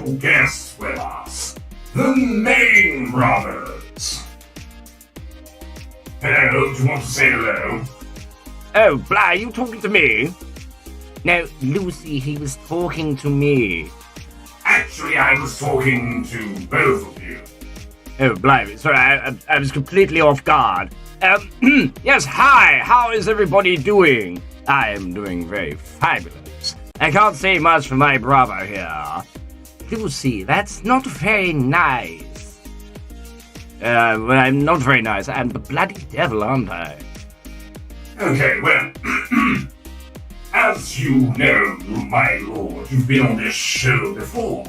special guests with us. The Main Brothers. Hello, do you want to say hello? Oh, Bly, you talking to me? No, Lucy, he was talking to me. Actually, I was talking to both of you. Oh, blimey, sorry, I was completely off guard. Yes, hi, how is everybody doing? I am doing very fabulous. I can't say much for my brother here. Lucy, that's not very nice. Well, I'm not very nice. I'm the bloody devil, aren't I? Okay, well, as you know, my lord, you've been on this show before.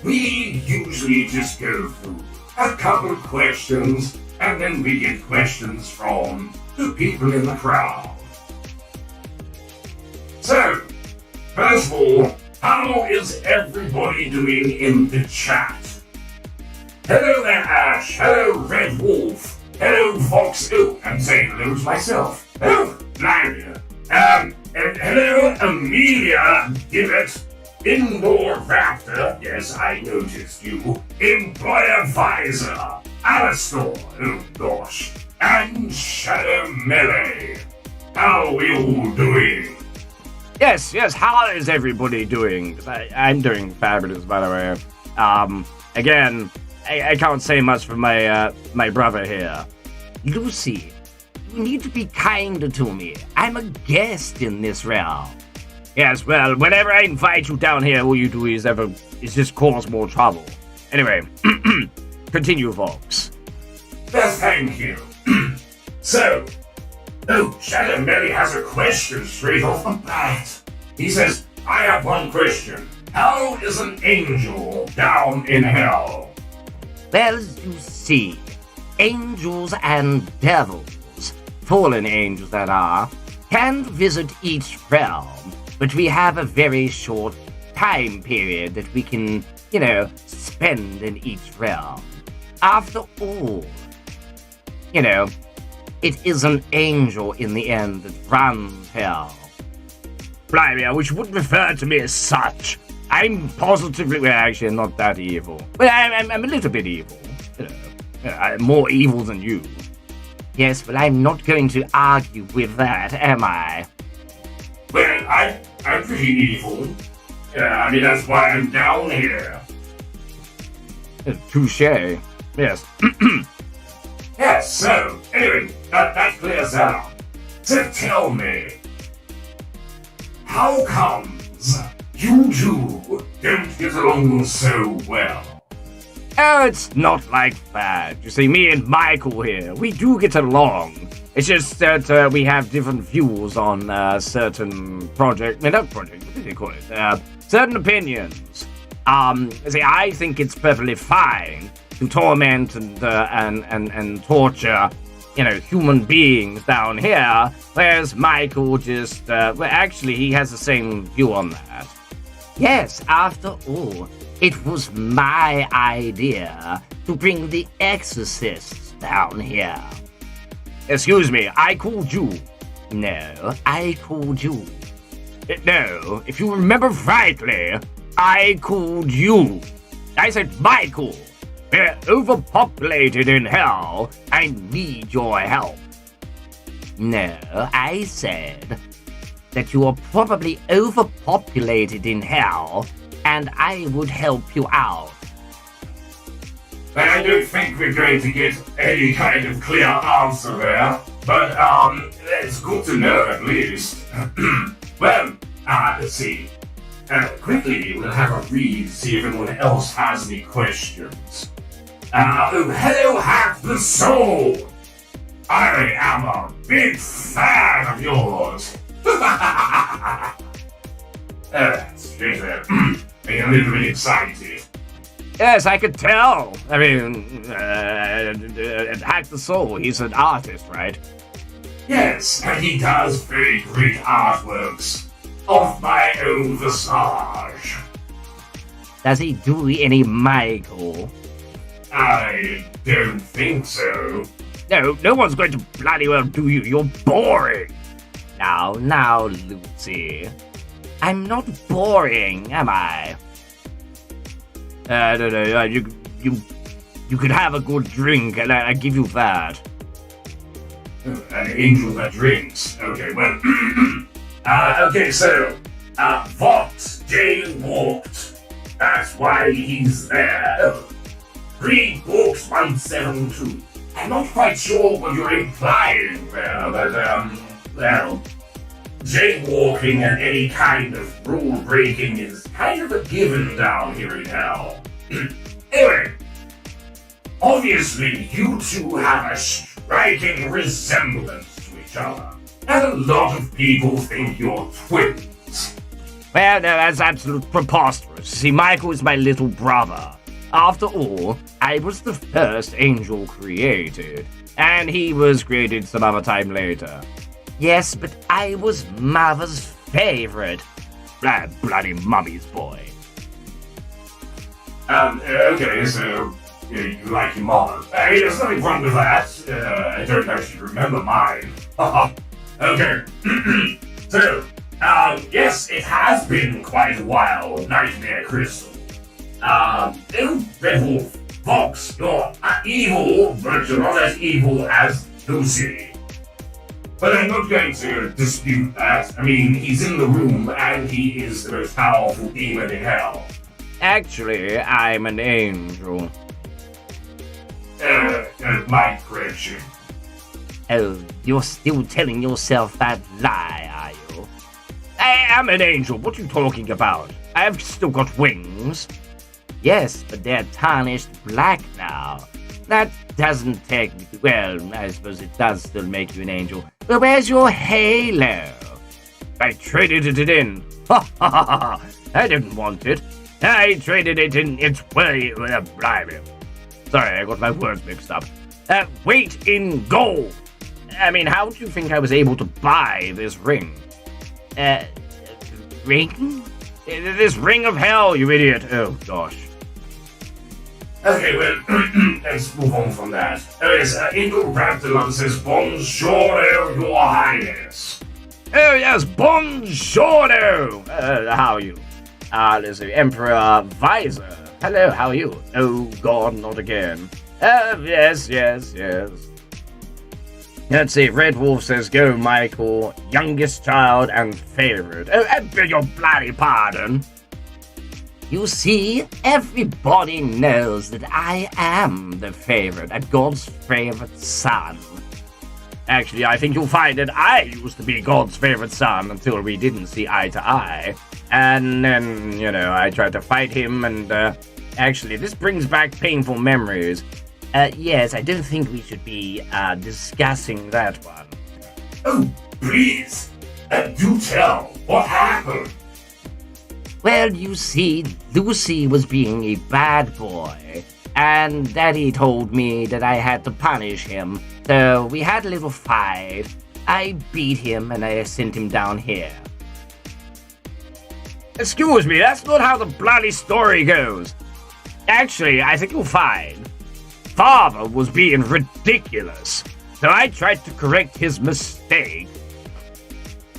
We usually just go through a couple of questions, and then we get questions from the people in the crowd. So, first of all, how is everybody doing in the chat? Hello there, Ash. Hello, Red Wolf. Hello, VOX. Oh, I'm saying hello to myself. Oh, blimey. And hello, Amelia Gibbet. Indoor Raptor. Yes, I noticed you. Employee Advisor. Alistor. Oh, gosh. And Shadow Melee. How are we all doing? Yes, how is everybody doing? I'm doing fabulous, by the way. Again, I can't say much for my brother here. Lucy, you need to be kinder to me. I'm a guest in this realm. Yes, well, whenever I invite you down here, all you do is just cause more trouble. Anyway, continue, folks. Yes, thank you. So, Shadow Melly has a question straight off the bat. He says, I have one question. How is an angel down in hell? Well, you see, angels and devils, fallen angels that are, can visit each realm, but we have a very short time period that we can, spend in each realm. After all, it is an angel in the end that runs hell. Blimey, I wish you wouldn't refer to me as such. I'm positively, well, actually, not that evil. Well, I'm a little bit evil. I'm more evil than you. Yes, but I'm not going to argue with that, am I? Well, I'm pretty evil. That's why I'm down here. Touche. Yes. Yes, so, anyway, that clears that up. So tell me, how comes you two don't get along so well? Oh, it's not like that. You see, me and Michael here, we do get along. It's just that we have different views on certain what do you call it? Certain opinions. See, I think it's perfectly fine to torment and torture, human beings down here, whereas Michael just, actually, he has the same view on that. Yes, after all, it was my idea to bring the exorcists down here. Excuse me, I called you. No, I called you. No, if you remember rightly, I called you. I said, Michael, we're overpopulated in hell. I need your help. No, I said that you are probably overpopulated in hell, and I would help you out. I don't think we're going to get any kind of clear answer there, but it's good to know at least. Well, let's see. Quickly, we'll have a read, see if anyone else has any questions. Hello, Hack the Soul! I am a big fan of yours! Being a little bit excited. Yes, I could tell. I mean, Hack the Soul, he's an artist, right? Yes, and he does very great artworks of my own visage. Does he do any Michael? I don't think so. No one's going to bloody well do you. You're boring. Now, Lucy. I'm not boring, am I? I don't know. You could have a good drink, and I give you that. An angel that drinks. Okay, well, okay, so, Vox J walked. That's why he's there. Read books 172. I'm not quite sure what you're implying there, but, well, jaywalking and any kind of rule breaking is kind of a given down here in hell. Anyway, obviously you two have a striking resemblance to each other, and a lot of people think you're twins. Well, no, that's absolute preposterous. See, Michael is my little brother. After all, I was the first angel created, and he was created some other time later. Yes, but I was Mother's favorite. Bloody Mummy's boy. Okay, so you like your mom. I mean, there's nothing wrong with that. I don't actually remember mine. Okay. So, yes, it has been quite a while, Nightmare Crystal. Red Wolf, Vox, you're evil, but you're not as evil as Lucy. But I'm not going to dispute that. I mean, he's in the room, and he is the most powerful demon in hell. Actually, I'm an angel. My correction. Oh, you're still telling yourself that lie, are you? I am an angel. What are you talking about? I've still got wings. Yes, but they're tarnished black now. That doesn't technically... Well, I suppose it does still make you an angel. But where's your halo? I traded it in. Ha ha ha ha! I didn't want it. I traded it in its way... Blimey. Sorry, I got my words mixed up. Weight in gold. I mean, how do you think I was able to buy this ring? Ring? This ring of hell, you idiot. Oh, gosh. Okay, well, let's move on from that. Anyways, Ingo Raptilon says, Bonjour, Your Highness. Oh, yes, bonjour. How are you? Let's see, Emperor Visor. Hello, how are you? Oh, God, not again. Yes. Let's see, Red Wolf says, go, Michael, youngest child and favorite. Oh, I beg your bloody pardon. You see, everybody knows that I am the favorite, God's favorite son. Actually, I think you'll find that I used to be God's favorite son until we didn't see eye to eye. And then, I tried to fight him, and actually, this brings back painful memories. Yes, I don't think we should be discussing that one. Oh, please, do tell, what happened? Well, you see, Lucy was being a bad boy, and Daddy told me that I had to punish him, so we had a little fight. I beat him, and I sent him down here. Excuse me, that's not how the bloody story goes. Actually, I think you'll find Father was being ridiculous, so I tried to correct his mistake.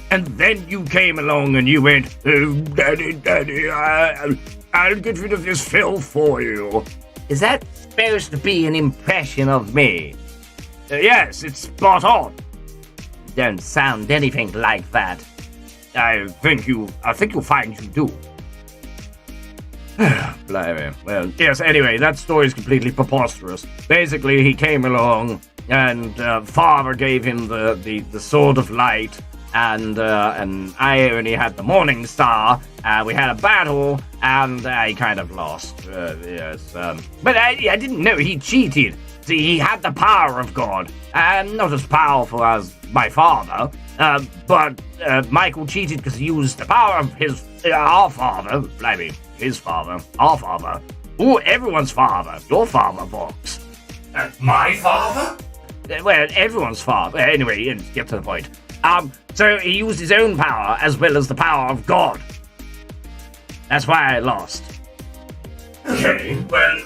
And then you came along and you went, oh, Daddy, I'll get rid of this filth for you. Is that supposed to be an impression of me? Yes, it's spot on. Don't sound anything like that. I think you'll find you do. Blimey. Well, yes, anyway, that story is completely preposterous. Basically, he came along and Father gave him the sword of light. And I only had the Morning Star. We had a battle, and I kind of lost. Yes, but I didn't know he cheated. See, he had the power of God, not as powerful as my father. But Michael cheated because he used the power of our father. Blimey, his father, our father. Ooh, everyone's father. Your father, Vox. My father? Well, everyone's father. Anyway, get to the point. So he used his own power as well as the power of God. That's why I lost. Okay, well,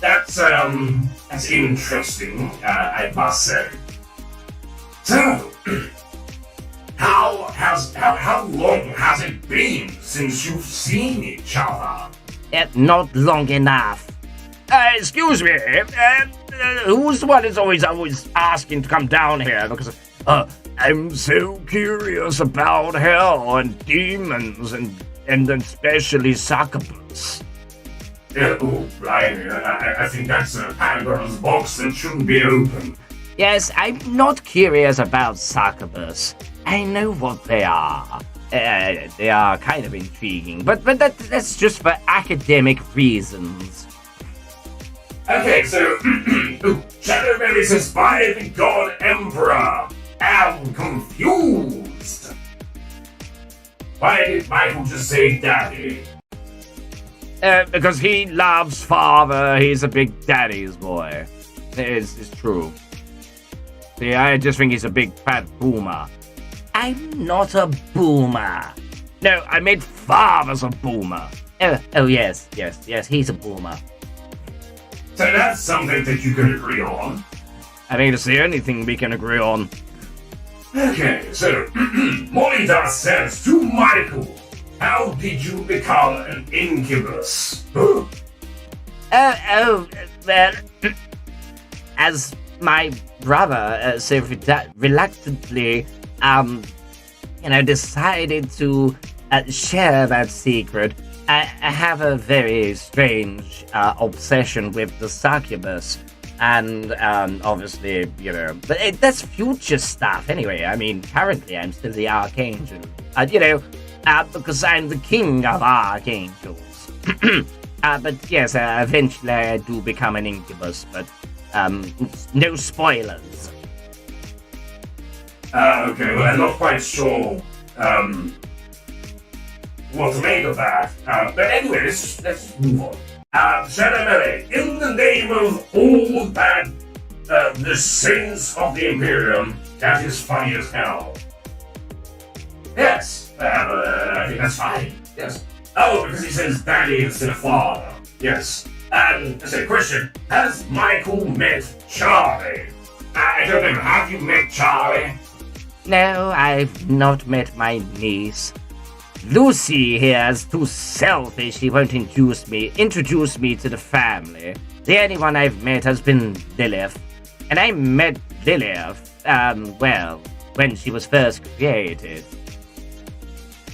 that's interesting, I must say. So, how long has it been since you've seen each other? Not long enough. Excuse me, who's the one that's always asking to come down here? Because I'm so curious about hell and demons and especially succubus. Oh, blimey, I think that's a Pandora's box that shouldn't be open. Yes, I'm not curious about succubus. I know what they are. They are kind of intriguing, but that's just for academic reasons. Okay, so, Shadow Belly says, by the God Emperor, am confused. Why did Michael just say daddy? Because he loves father, he's a big daddy's boy. It's true. See, I just think he's a big fat boomer. I'm not a boomer. No, I meant father's a boomer. Oh yes, he's a boomer. So that's something that you can agree on. I think it's the only thing we can agree on. Okay, so, Molida says to Michael, how did you become an incubus? Well, as my brother so reluctantly, decided to share that secret, I have a very strange obsession with the succubus. And, obviously, but that's future stuff anyway. I mean, currently I'm still the Archangel. Because I'm the king of archangels. But yes, eventually I do become an incubus, but, no spoilers. Okay, well, I'm not quite sure, what to make of that. But anyway, let's move on. Shadow Belly, in the name of all that, the saints of the Imperium, that is funny as hell. Yes, I think that's fine. Yes. Oh, because he says daddy instead of father. Yes. So question, has Michael met Charlie? I don't know, have you met Charlie? No, I've not met my niece. Lucy here is too selfish, she won't introduce me to the family. The only one I've met has been Lilith. And I met Lilith, when she was first created.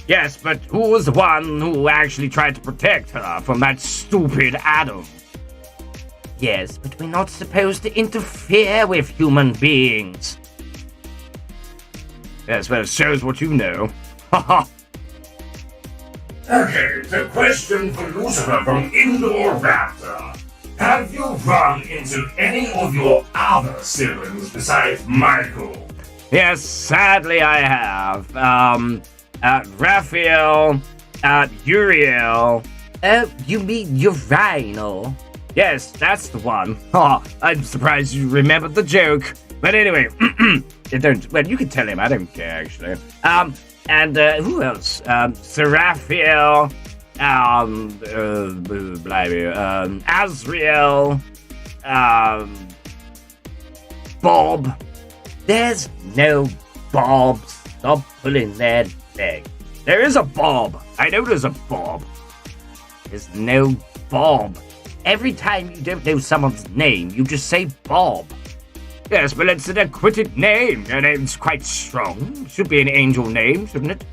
Yes, but who was the one who actually tried to protect her from that stupid Adam? Yes, but we're not supposed to interfere with human beings. Yes, well, it shows what you know. Haha. Okay, the question for Lucifer from Indoor Raptor. Have you run into any of your other siblings besides Michael? Yes, sadly I have. Raphael, Uriel. You mean Urinal? Yes, that's the one. Oh, I'm surprised you remembered the joke. But anyway, you can tell him, I don't care, actually. And who else? Seraphiel, Azriel, Bob. There's no Bob. Stop pulling that leg. There is a Bob. I know there's a Bob. There's no Bob. Every time you don't know someone's name, you just say Bob. Yes, but it's an acquitted name, and it's quite strong. Should be an angel name, shouldn't it?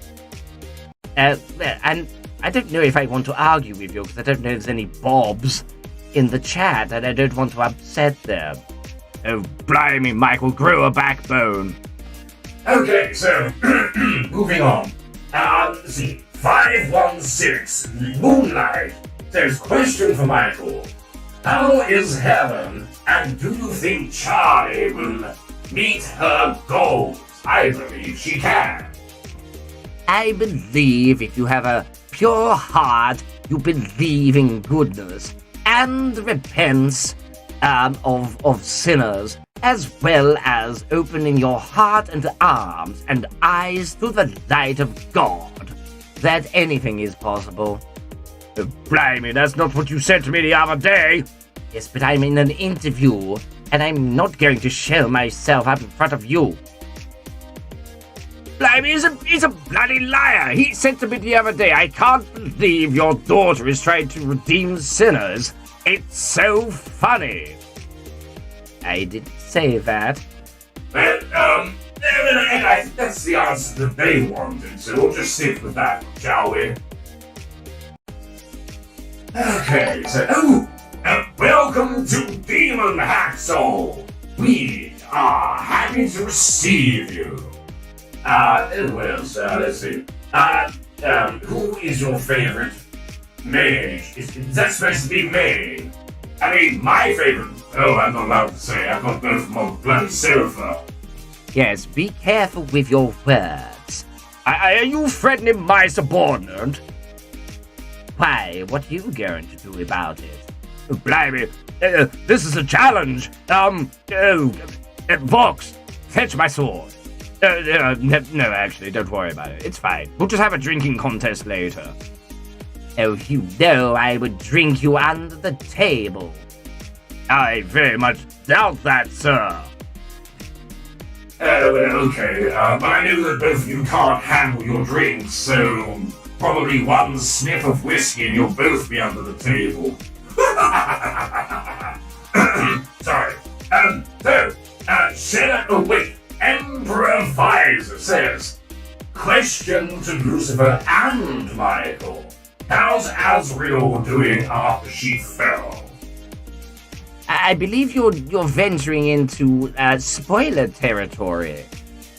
And I don't know if I want to argue with you, because I don't know if there's any Bobs in the chat, and I don't want to upset them. Oh, blimey, Michael, grow a backbone. Okay, so, moving on. Let's see, 516, Moonlight, says, question for Michael. How is Helen, and do you think Charlie will meet her goals? I believe she can. I believe if you have a pure heart, you believe in goodness, and repents of sinners, as well as opening your heart and arms and eyes to the light of God, that anything is possible. Blimey, that's not what you said to me the other day. Yes, but I'm in an interview, and I'm not going to show myself up in front of you. Blimey, he's a bloody liar. He said to me the other day, I can't believe your daughter is trying to redeem sinners. It's so funny. I didn't say that. Well, I think that's the answer that they wanted, so we'll just stick with that, shall we? Okay, so, welcome to Demon Hacksaw. We are happy to receive you. What else? Let's see. Who is your favorite mage? Is that supposed to be me? I mean, my favorite. Oh, I'm not allowed to say. I've got both from on bloody sofa. Yes, be careful with your words. Are you threatening my subordinate? Why, what are you going to do about it? Blimey, this is a challenge. VOX, fetch my sword. No, actually, don't worry about it. It's fine. We'll just have a drinking contest later. Oh, you know I would drink you under the table. I very much doubt that, sir. Okay, but I know that both of you can't handle your drinks, so probably one sniff of whiskey and you'll both be under the table. Sorry. Emperor Visor says, question to Lucifer and Michael. How's Azrael doing after she fell? I believe you're venturing into spoiler territory.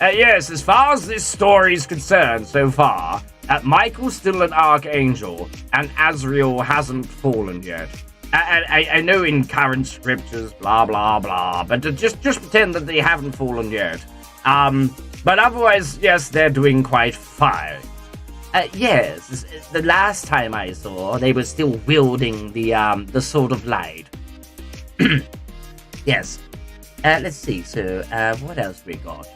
Yes, as far as this story is concerned so far, Michael's still an archangel, and Azrael hasn't fallen yet. I know in current scriptures, blah blah blah, but just pretend that they haven't fallen yet. But otherwise, yes, they're doing quite fine. Yes, the last time I saw, they were still wielding the sword of light. Yes. Let's see. So, what else we got?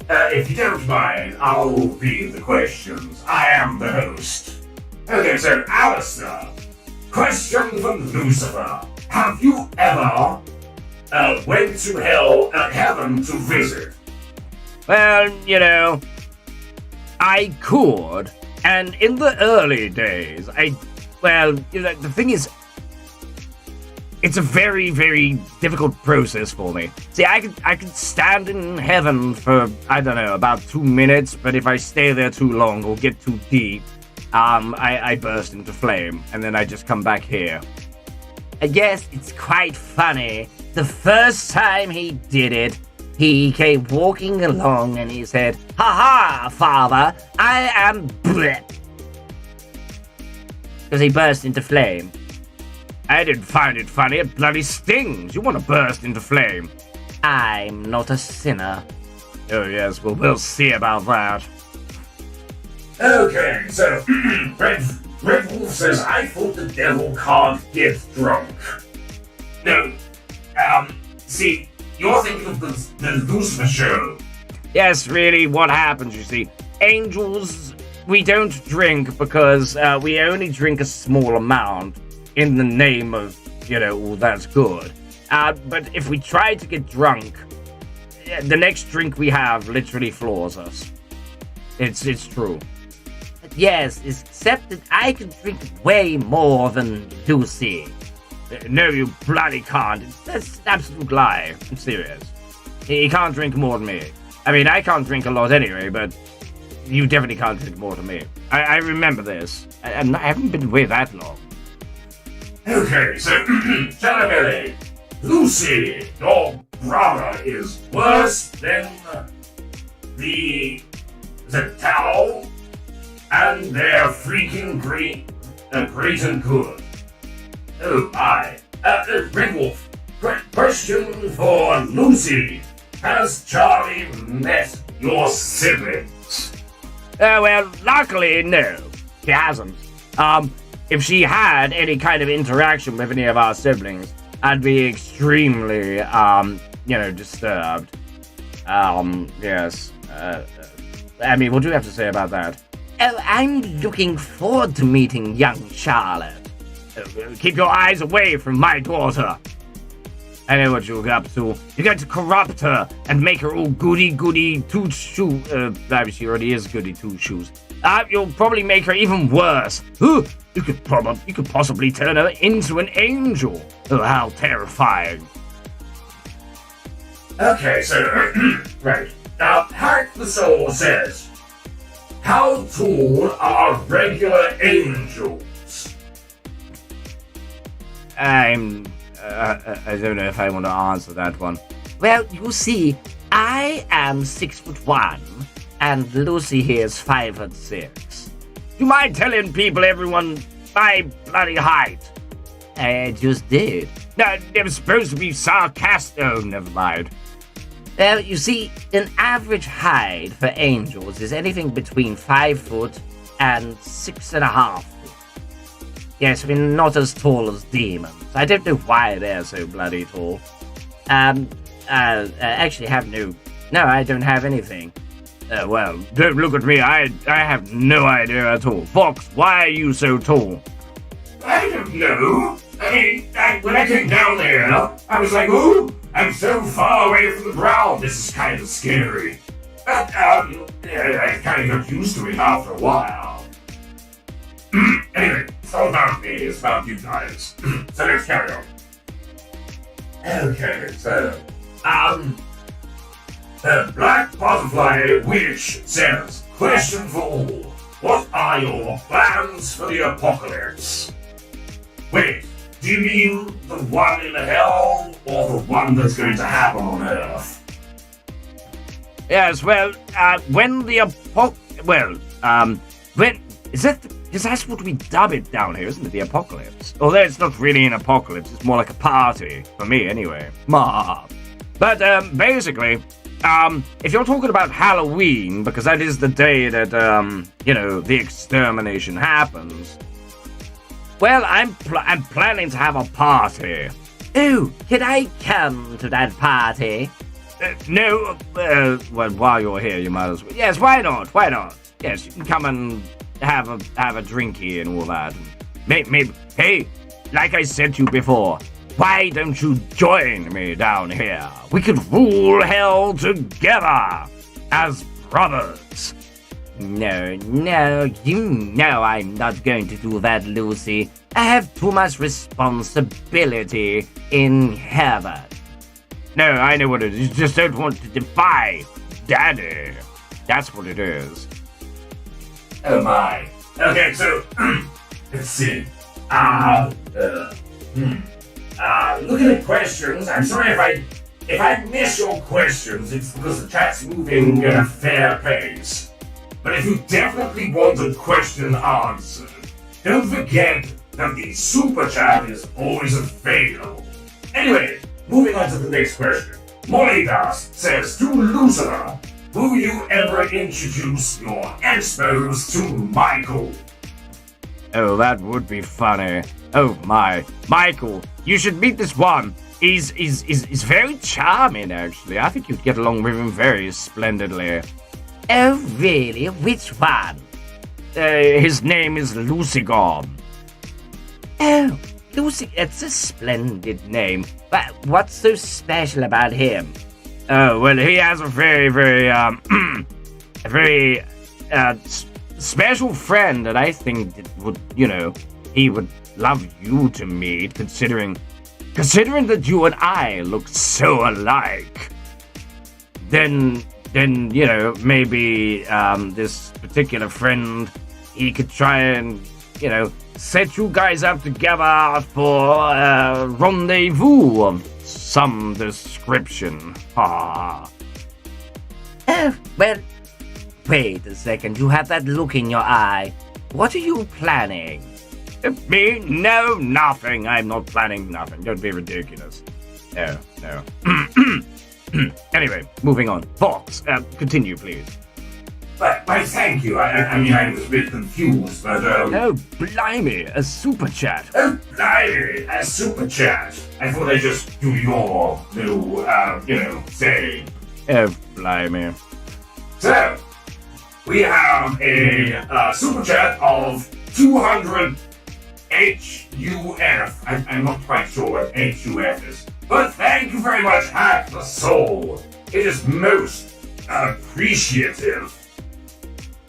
If you don't mind, I'll read the questions. I am the host. Okay, so Alistair. Question from Lucifer. Have you ever went to heaven to visit? Well, you know, I could, and in the early days, the thing is, it's a very, very difficult process for me. See, I could stand in heaven for, I don't know, about 2 minutes, but if I stay there too long or get too deep, I burst into flame, and then I just come back here. Yes, it's quite funny. The first time he did it, he came walking along and he said, "Ha ha, father, I am bleh." Because he burst into flame. I didn't find it funny, it bloody stings. You want to burst into flame. I'm not a sinner. Oh yes, well, we'll see about that. Okay, so, Red Wolf says, I thought the devil can't get drunk. No, see, you're thinking of the Lucifer show. Yes, really, what happens, you see. Angels, we don't drink because we only drink a small amount in the name of, that's good. But if we try to get drunk, the next drink we have literally floors us. It's true. Yes, except that I can drink way more than Lucy. No, you bloody can't. That's an absolute lie. I'm serious. You can't drink more than me. I mean, I can't drink a lot anyway, but you definitely can't drink more than me. I remember this. I haven't been away that long. Okay, so, Belle, Lucy, your brother is worse than the Ciao, and they're freaking great and good. Oh my. Red Wolf, question for Lucy. Has Charlie met your siblings? Well, luckily, no. She hasn't. If she had any kind of interaction with any of our siblings, I'd be extremely, disturbed. Yes. I mean, what do you have to say about that? Oh, I'm looking forward to meeting young Charlotte. Keep your eyes away from my daughter. I know what you're up to. You're going to corrupt her and make her all goody two-shoe. She already is goody two-shoes. You'll probably make her even worse. You could possibly turn her into an angel. Oh, how terrifying. Okay, so, right. Now, Hark the Soul says, how tall are regular angels? I don't know if I want to answer that one. Well, you see, I am 6'1", and Lucy here is 5'6". Do you mind telling everyone my bloody height? I just did. No, they were supposed to be sarcastic. Oh, never mind. Well, you see, an average height for angels is anything between 5 foot and 6.5 foot. Yes, I mean, not as tall as demons. I don't know why they're so bloody tall. Actually have no, I don't have anything. Well, don't look at me, I have no idea at all. Vox, why are you so tall? I don't know. I mean, when I came down there, I was like, ooh, I'm so far away from the ground, this is kind of scary. But, I kind of got used to it after a while. Anyway, it's not about me, it's about you guys. So let's carry on. Okay, so, the Black Butterfly Witch says, question for all, what are your plans for the apocalypse? Wait, do you mean the one in hell, or the one that's going to happen on Earth? Yes, well, when the because that's what we dub it down here, isn't it? The apocalypse. Although it's not really an apocalypse, it's more like a party. For me, anyway. But, basically, if you're talking about Halloween, because that is the day that, the extermination happens, well, I'm planning to have a party. Oh, can I come to that party? No, well, while you're here, you might as well. Yes, why not? Yes, you can come and have a drinky and all that. Maybe, hey, like I said to you before, why don't you join me down here? We could rule hell together as brothers. No, you know I'm not going to do that, Lucy. I have too much responsibility in heaven. No, I know what it is. You just don't want to defy Daddy. That's what it is. Oh my. Okay, so, let's see. Looking at questions, I'm sorry if I miss your questions, it's because the chat's moving at a fair pace. But if you definitely want a question answered, don't forget that the super chat is always available. Anyway, moving on to the next question. Mollydas says to Lucifer, will you ever introduce your expos to Michael? Oh, that would be funny. Oh my, Michael, you should meet this one. He's very charming, actually. I think you'd get along with him very splendidly. Oh, really? Which one? His name is Lucigon. Oh, Lucy, it's a splendid name. But what's so special about him? Oh, well, he has a very, very, special friend that I think that would, he would love you to meet, considering that you and I look so alike. Then, maybe, this particular friend, he could try and, set you guys up together for a rendezvous of some description. Ha. Oh, well, wait a second. You have that look in your eye. What are you planning? Me? No, nothing. I'm not planning nothing. Don't be ridiculous. No. Anyway, moving on. Vox, continue, please. But thank you. I mean, I was a bit confused, but, Oh, blimey, a super chat. Oh, blimey, a super chat. I thought I'd just do your little, thing. Oh, blimey. So, we have a super chat of $280. HUF. I'm not quite sure what HUF is. But thank you very much, Hack the Soul. It is most appreciative.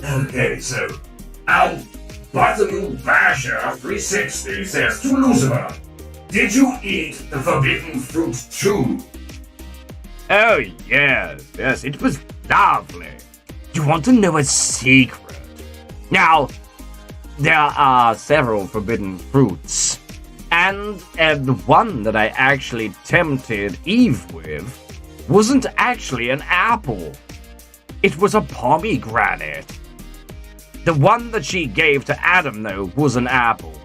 Okay, so, Buttermilk Basher 360 says to Lucifer, did you eat the forbidden fruit too? Oh, yes, it was lovely. You want to know a secret? Now, there are several forbidden fruits, and the one that I actually tempted Eve with wasn't actually an apple. It was a pomegranate. The one that she gave to Adam, though, was an apple.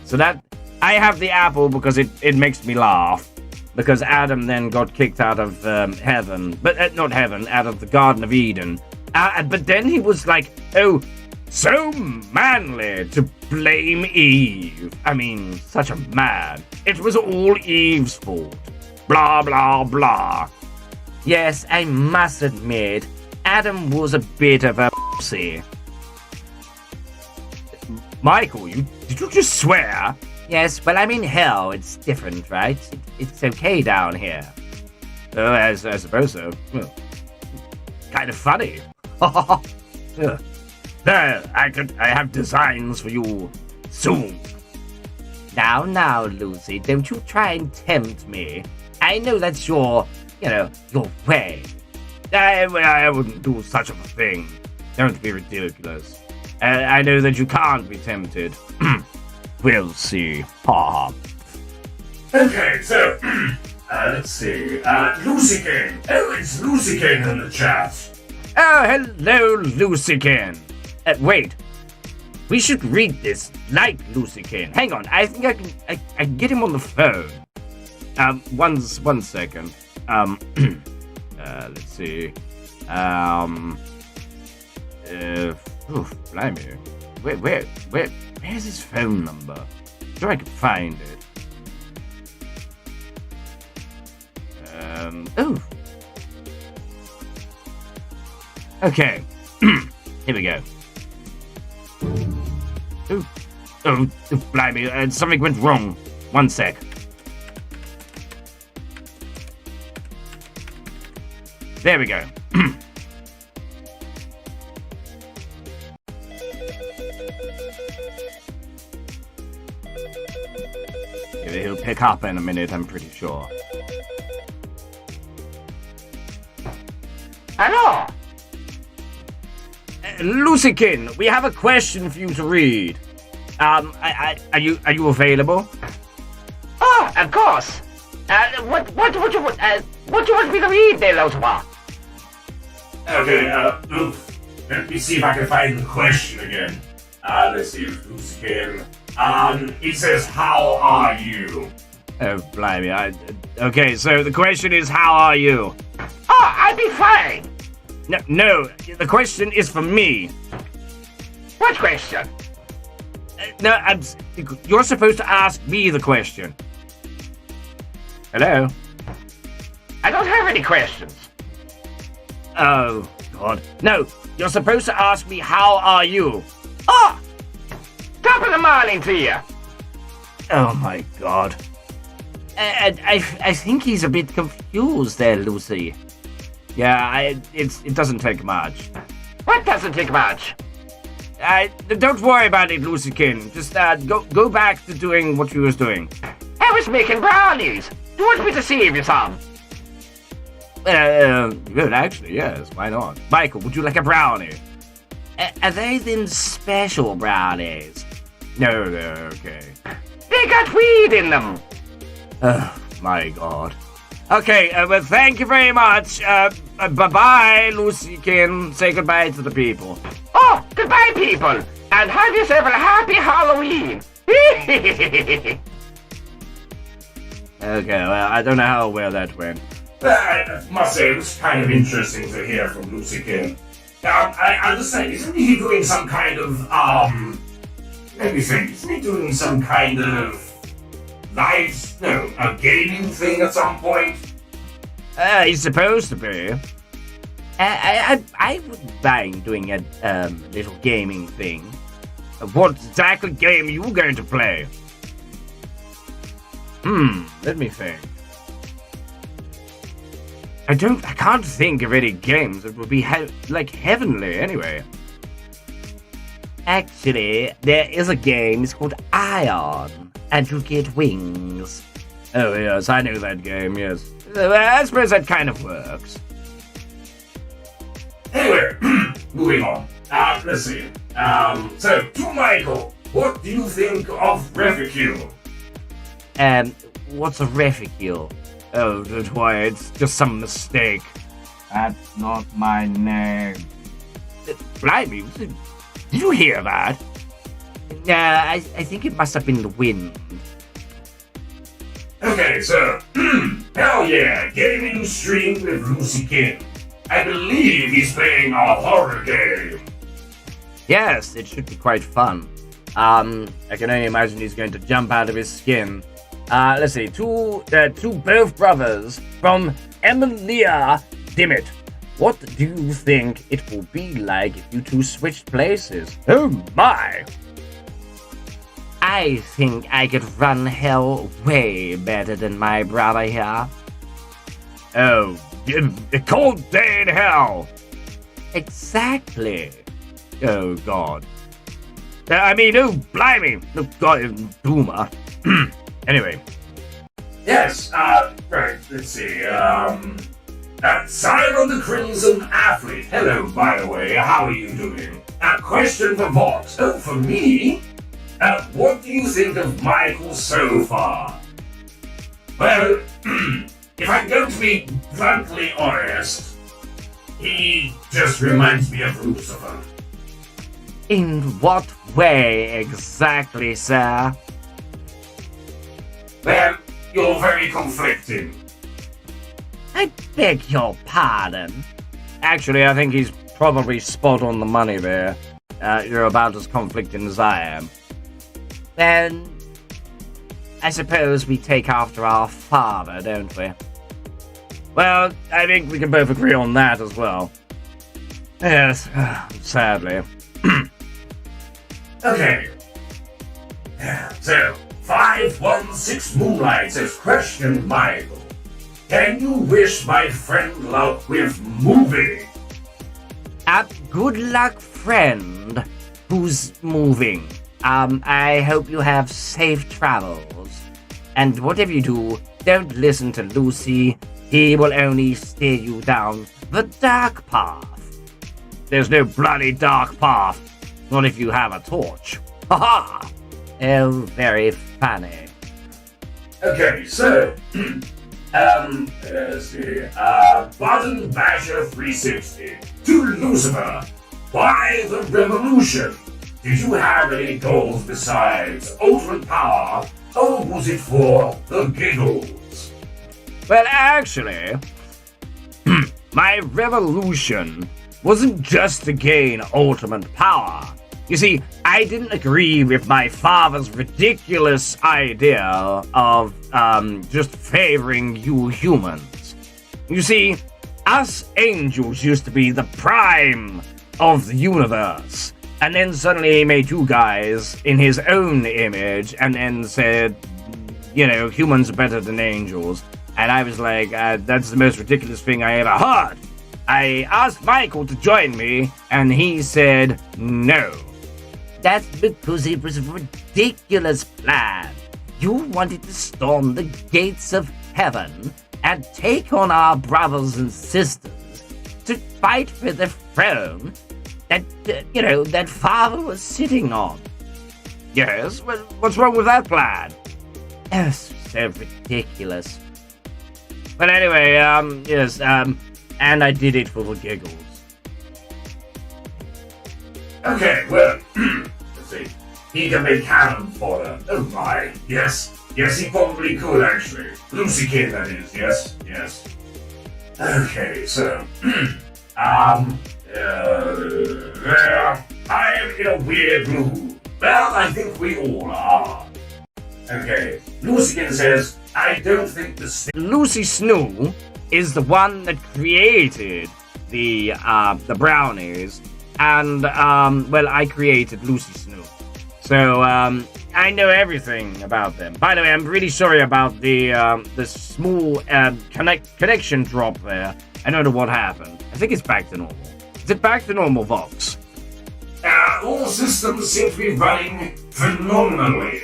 So that I have the apple because it makes me laugh. Because Adam then got kicked out of heaven, but not heaven, out of the Garden of Eden. But then he was like, oh, so manly to blame Eve. I mean, such a man. It was all Eve's fault. Blah, blah, blah. Yes, I must admit, Adam was a bit of a pussy. Michael, did you just swear? Yes, well, I'm in hell. It's different, right? It's okay down here. Oh, I suppose so. Well, kind of funny. There, I have designs for you soon. Now, Lucy, don't you try and tempt me. I know that's your way. I wouldn't do such a thing. Don't be ridiculous. I know that you can't be tempted. We'll see. Ha. Okay, so, let's see. Lucykin. Oh, it's Lucykin in the chat. Oh, hello, Lucykin. Wait. We should read this like Lucykin. Hang on, I think I can get him on the phone. One second. Let's see. Blimey. Where's his phone number? I'm sure I can find it. Okay. Here we go. Oh, blimey, something went wrong. One sec. There we go. He'll pick up in a minute, I'm pretty sure. Hello! Lucykin, we have a question for you to read. Are you available? Oh, of course. What do you want me to read there, Lucifer? Okay, let me see if I can find the question again. Let's see if Lucykin. It says, how are you? Oh, blimey, okay, so the question is, how are you? Oh, I'd be fine. No, the question is for me. What question? No, you're supposed to ask me the question. Hello? I don't have any questions. Oh, God. No, you're supposed to ask me, how are you? Oh! Top of the morning to you. Oh, my God. I think he's a bit confused there, Lucy. Yeah, it doesn't take much. What doesn't take much? Don't worry about it, Lucykin. Just go back to doing what you was doing. I was making brownies. You want me to save you some? Good, actually, yes. Why not? Michael, would you like a brownie? Are they them special brownies? No, okay. They got weed in them. Oh, my God. Okay, well, thank you very much. Bye-bye, Lucykin. Say goodbye to the people. Oh, goodbye, people. And have yourself a happy Halloween. Okay, well, I don't know how well that went. I must say, it was kind of interesting to hear from Lucykin. I understand, isn't he doing some kind of, let me think, isn't he doing some kind of a gaming thing at some point? He's supposed to be. I wouldn't mind doing a little gaming thing. What exactly game are you going to play? Let me think. I can't think of any games that would be like heavenly anyway. Actually, there is a game, it's called Ion, and you get wings. Oh yes, I know that game, yes. I suppose that kind of works. Anyway, moving on. Let's see. So, to Michael, what do you think of Reficule? What's a reficule? Oh, don't worry, it's just some mistake. That's not my name. Blimey, did you hear that? I think it must have been the wind. Okay, so, hell yeah, gaming stream with Lucy King. I believe he's playing a horror game. Yes, it should be quite fun. I can only imagine he's going to jump out of his skin. Let's see, two both brothers from Emilia. Dimit. What do you think it will be like if you two switched places? Oh my! I think I could run hell way better than my brother here. Oh, a cold day in hell! Exactly. Oh god. Oh blimey! Oh god, boomer. Anyway. Yes, right, let's see, Simon the Crimson Athlete. Hello, by the way, how are you doing? A question for VOX. Oh, for me? What do you think of Michael so far? Well, if I'm going to be bluntly honest, he just reminds me of Lucifer. In what way exactly, sir? Well, you're very conflicting. I beg your pardon. Actually, I think he's probably spot on the money there. You're about as conflicting as I am. Then, I suppose we take after our father, don't we? Well, I think we can both agree on that as well. Yes, sadly. Okay. So, 516 Moonlight says, question Michael. Can you wish my friend luck with moving? Good luck, friend who's moving. I hope you have safe travels. And whatever you do, don't listen to Lucy. He will only steer you down the dark path. There's no bloody dark path. Not if you have a torch. Ha ha! Oh, very funny. Okay, so, let's see, Button Basher 360. To Lucifer, why the revolution? Did you have any goals besides ultimate power, or was it for the giggles? Well, actually, my revolution wasn't just to gain ultimate power. You see, I didn't agree with my father's ridiculous idea of, just favoring you humans. You see, us angels used to be the prime of the universe, and then suddenly he made you guys in his own image, and then said, humans are better than angels. And I was like, that's the most ridiculous thing I ever heard. I asked Michael to join me, and he said no. That's because it was a ridiculous plan. You wanted to storm the gates of heaven and take on our brothers and sisters to fight for the throne that, that father was sitting on. Yes, well, what's wrong with that plan? Oh, so ridiculous. But anyway, yes, and I did it for the giggles. Okay, well, let's see. He can make cannon fodder. Oh my, yes. Yes, he probably could, actually. Lucy Kid, that is, yes. Okay, so, I'm in a weird mood. Well, I think we all are. Okay, Lucy Kid says, I don't think the Lucy Snoo is the one that created the brownies, and, I created Lucy Snoo. So, I know everything about them. By the way, I'm really sorry about the small connection drop there. I don't know what happened. I think it's back to normal. Is it back to normal, Vox? All systems seem to be running phenomenally.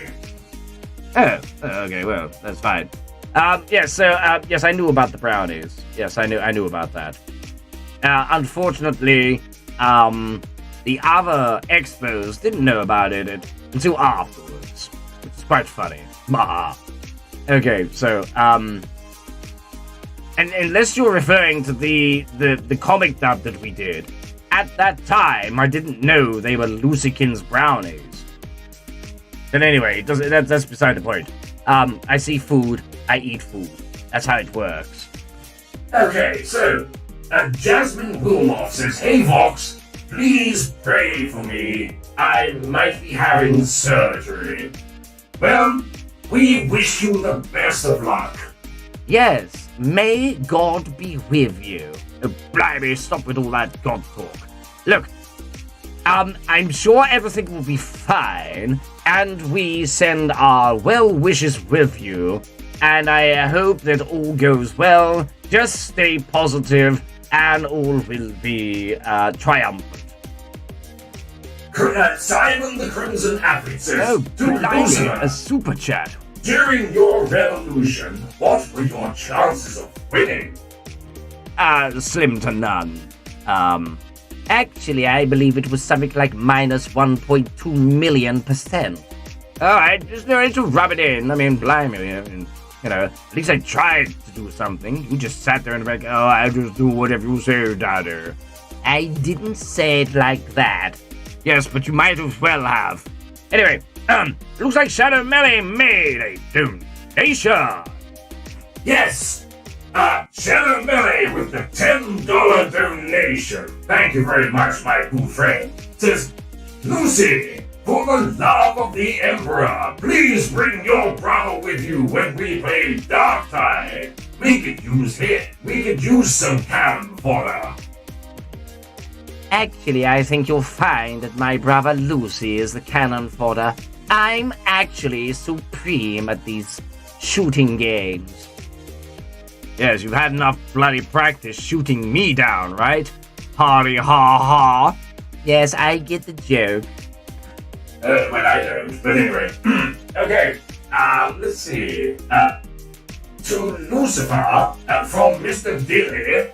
Oh, okay, well, that's fine. Yes, I knew about the brownies. Yes, I knew about that. Unfortunately, the other expos didn't know about it until afterwards, which is quite funny. Bah. Okay, so, and unless you're referring to the comic dub that we did, at that time, I didn't know they were Lucykin's brownies. But anyway, that's beside the point. I see food, I eat food. That's how it works. Okay, so, Jasmine Wilmoth says, "Hey Vox, please pray for me. I might be having surgery." Well, we wish you the best of luck. Yes, may God be with you. Oh, blimey, stop with all that God talk. Look, I'm sure everything will be fine, and we send our well wishes with you, and I hope that all goes well. Just stay positive, and all will be triumphant. Simon the Crimson Athlete says, Oh, "To blimey, Lucifer, a super chat. during your revolution, what were your chances of winning?" Slim to none. Actually, I believe it was something like minus 1.2 million%. Alright, just no need to rub it in. I mean, blimey, at least I tried to do something. You just sat there and like, oh, I just do whatever you say, Daddy. I didn't say it like that. Yes, but you might as well have. Anyway, looks like Shadow Melly made a donation. Yes! Shadow Melly with the $10 donation. Thank you very much, my good friend. Says, "Lucy, for the love of the Emperor, please bring your brother with you when we play Dark Tide. We could use some cannon fodder." Actually, I think you'll find that my brother Lucy is the cannon fodder. I'm actually supreme at these shooting games. Yes, you've had enough bloody practice shooting me down, right? Hardy ha ha. Yes, I get the joke. Well, I don't, but anyway. Okay, let's see. To Lucifer, from Mr. Dilly,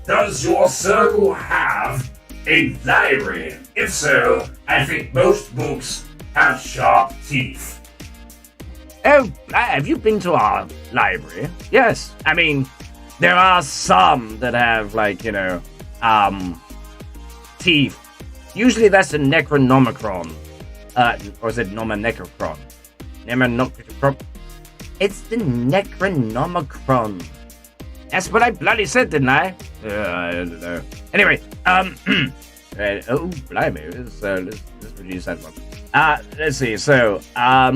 does your circle have a library? If so, I think most books have sharp teeth. Oh, have you been to our library? Yes. I mean, there are some that have, teeth. Usually that's a Necronomicron. Or is it Necrocron? Necrocron? It's the Necronomicron. That's what I bloody said, didn't I? I don't know. Anyway, oh, blimey, let's reduce that one. Let's see, so,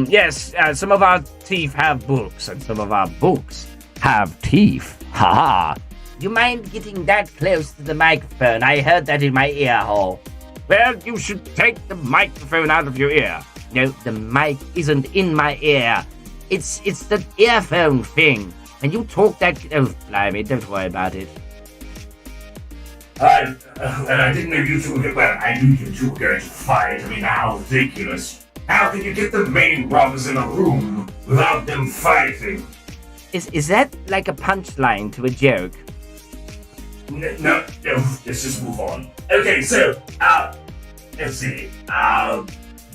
yes, some of our teeth have books, and some of our books have teeth. Haha. You mind getting that close to the microphone? I heard that in my ear hole. Well, you should take the microphone out of your ear. No, the mic isn't in my ear. It's the earphone thing. And you talk that... Oh, blimey, don't worry about it. And I didn't know you two were... Well, I knew you two were going to fight. I mean, how ridiculous. How can you get the main brothers in a room without them fighting? Is that like a punchline to a joke? No, let's just move on. Okay, so, let's see.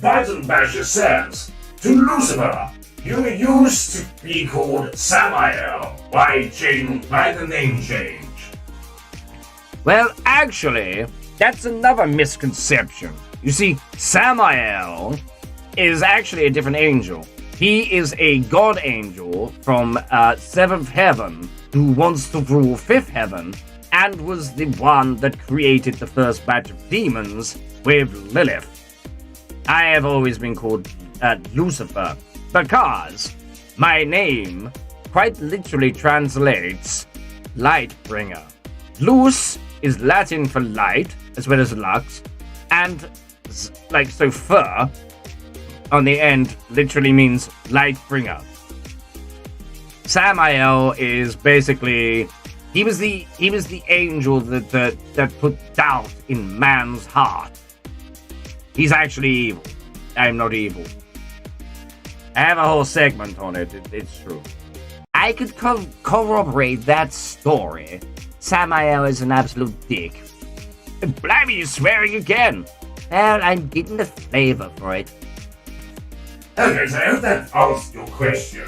Button Basher says, to Lucifer, you used to be called Samael. Why the name change? Well, actually, that's another misconception. You see, Samael is actually a different angel. He is a god angel from 7th heaven who wants to rule 5th heaven and was the one that created the first batch of demons with Lilith. I have always been called Lucifer because my name quite literally translates Lightbringer. Luz is Latin for light, as well as lux, and so fur on the end literally means light bringer. Samael is basically he was the angel that put doubt in man's heart. He's actually evil. I'm not evil. I have a whole segment on it. It's true. I could corroborate that story. Samael is an absolute dick. Blimey, you're swearing again. Well, I'm getting the flavor for it. Okay, so I hope that answers your question.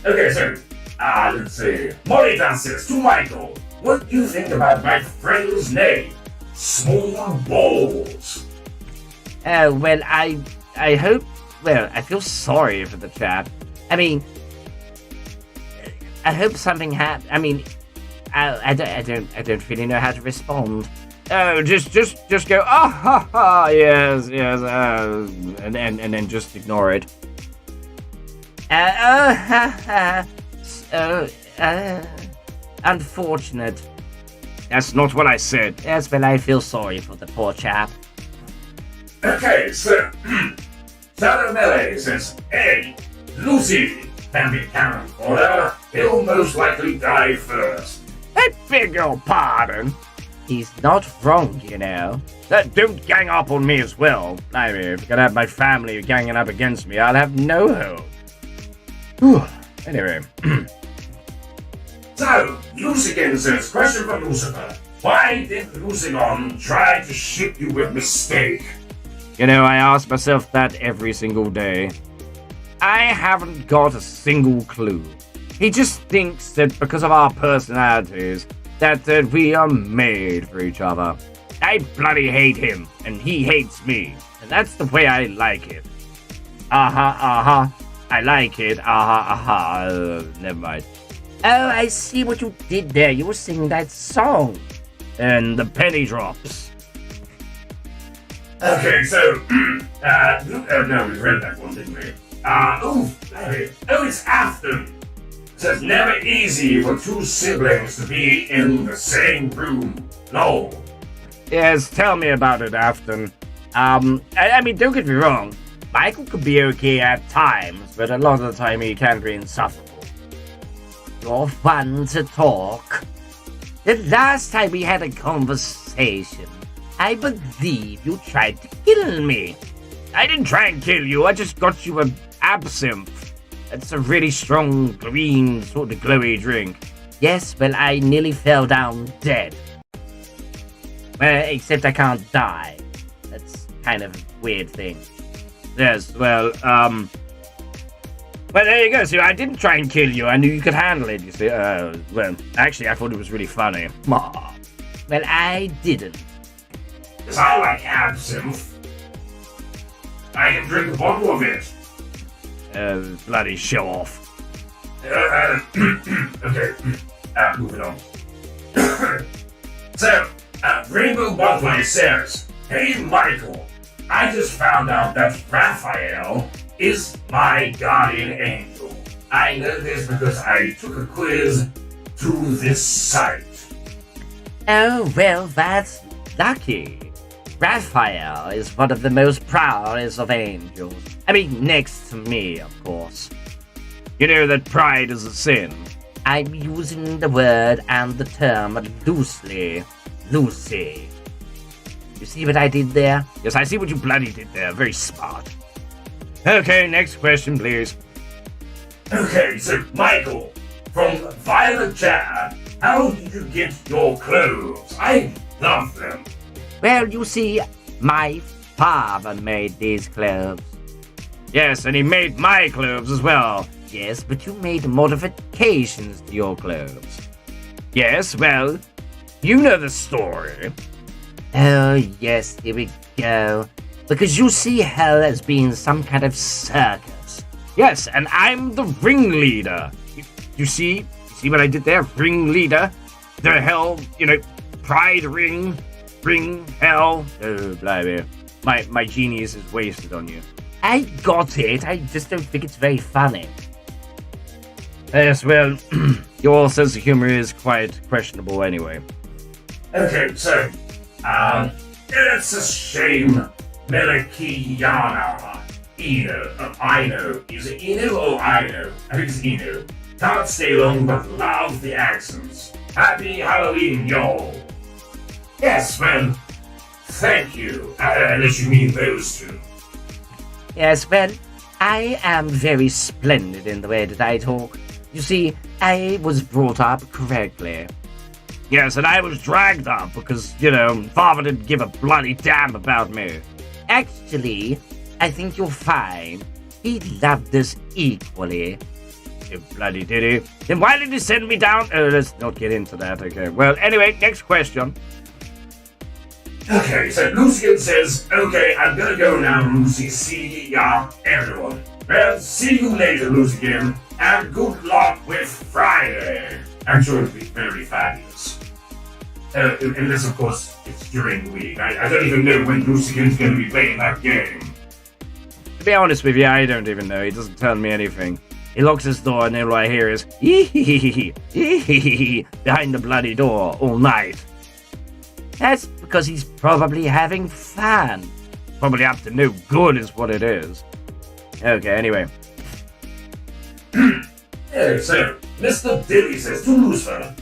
Okay, so, let's see. Molly says to Michael, what do you think about my friend's name? Small Balls. Well, I hope. Well, I feel sorry for the chap. I mean, I hope something happened. I mean, I don't really know how to respond. Oh, just go. Ah, ha, ha. Yes, and then just ignore it. Unfortunate. That's not what I said. Yes, but I feel sorry for the poor chap. Okay, so, Belle says, hey, Lucy can be cannon fodder. He'll most likely die first. I beg your pardon. He's not wrong, you know. Don't gang up on me as well. I mean, if you're gonna have my family ganging up against me, I'll have no hope. Whew. Anyway. So, Lucigan says, question for Lucifer. Why did Lucigon try to ship you with mistake? You know, I ask myself that every single day. I haven't got a single clue. He just thinks that because of our personalities, that we are made for each other. I bloody hate him, and he hates me. And that's the way I like it. I like it. Never mind. Oh, I see what you did there. You were singing that song. And the penny drops. Okay, so, no, we read that one, didn't we? It's Afton. It says, never easy for two siblings to be in the same room. No. Yes, tell me about it, Afton. I mean, don't get me wrong. Michael could be okay at times, but a lot of the time he can be insufferable. You're fun to talk. The last time we had a conversation, I believe you tried to kill me. I didn't try and kill you, I just got you an absinthe. It's a really strong, green, sort of glowy drink. Yes, well, I nearly fell down dead. Well, except I can't die. That's kind of a weird thing. Yes, well, well, there you go. See, I didn't try and kill you. I knew you could handle it, you see. Well, actually, I thought it was really funny. Well, I didn't. Because I like absinthe. I can drink a bottle of it. Bloody show off. Okay, moving on. So, Rainbow Butterfly says, hey Michael, I just found out that Raphael is my guardian angel. I know this because I took a quiz through this site. Oh, well, that's lucky. Raphael is one of the most proudest of angels. I mean, next to me, of course. You know that pride is a sin. I'm using the word and the term loosely. Lucy. You see what I did there? Yes, I see what you bloody did there. Very smart. Okay, next question, please. Okay, so Michael, from Violet Chat, how did you get your clothes? I love them. Well, you see, my father made these clothes. Yes, and he made my clothes as well. Yes, but you made modifications to your clothes. Yes, well, you know the story. Oh, yes, here we go. Because you see hell as being some kind of circus. Yes, and I'm the ringleader. You see what I did there? Ringleader. The hell, pride ring, hell. Oh, blimey. My genius is wasted on you. I got it. I just don't think it's very funny. Yes, well, your sense of humor is quite questionable anyway. Okay, so, it's a shame Melikiana Ino. Is it Ino or Ino? I think it's Ino. Can't stay long, but love the accents. Happy Halloween, y'all. Yes, well, thank you. Unless you mean those two. Yes, well, I am very splendid in the way that I talk. You see, I was brought up correctly. Yes, and I was dragged up because, father didn't give a bloody damn about me. Actually, I think you're fine. He loved us equally. You bloody did he? Then why did he send me down? Let's not get into that, okay. Well, anyway, next question. Okay, so Lucian says, okay, I'm gonna go now, Lucy. See ya, everyone. Well, see you later, Lucian, and good luck with Friday. I'm sure it'll be very fabulous. Unless, of course, it's during the week. I don't even know when Lucian's gonna be playing that game. To be honest with you, I don't even know. He doesn't tell me anything. He locks his door and all I hear is hee behind the bloody door all night. That's because he's probably having fun. Probably up to no good is what it is. Okay, anyway. So, Mr. Dilly says to Lucifer,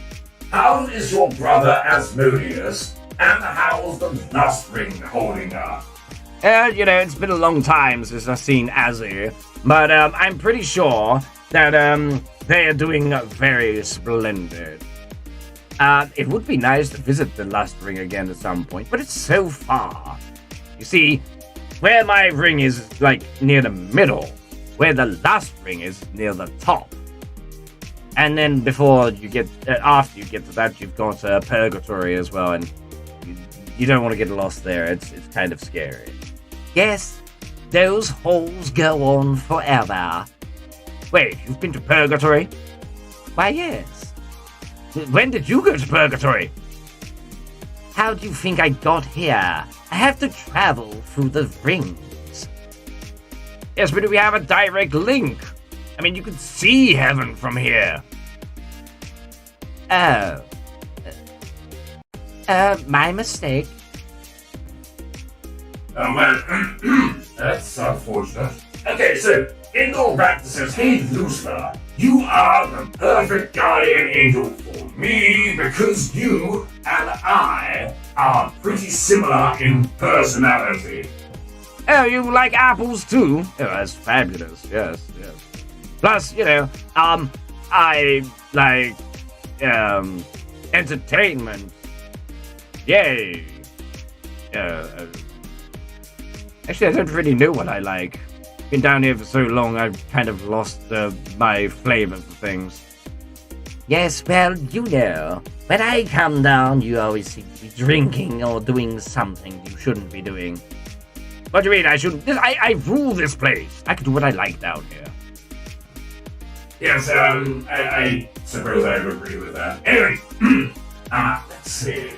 how is your brother Asmodeus, and how's the lust ring holding up? It's been a long time since I've seen Azzy, but I'm pretty sure that they are doing very splendid. It would be nice to visit the lust ring again at some point, but it's so far. You see, where my ring is, near the middle, where the lust ring is near the top. And then after you get to that, you've got Purgatory as well, and you don't want to get lost there. It's kind of scary. Yes, those holes go on forever. Wait, you've been to Purgatory? Why, yes. When did you go to Purgatory? How do you think I got here? I have to travel through the rings. Yes, but do we have a direct link? I mean, you can see heaven from here. Oh. My mistake. Oh, well, that's unfortunate. Okay, so, Indoor Raptor says, hey, Lucifer, you are the perfect guardian angel for me because you and I are pretty similar in personality. Oh, you like apples too? Oh, that's fabulous, yes. Plus, I like, entertainment. Yay. Actually, I don't really know what I like. Been down here for so long, I've kind of lost my flavor for things. Yes, well, when I come down, you always seem to be drinking or doing something you shouldn't be doing. What do you mean I shouldn't? I rule this place. I can do what I like down here. Yes, I suppose I would agree with that. Anyway, let's see.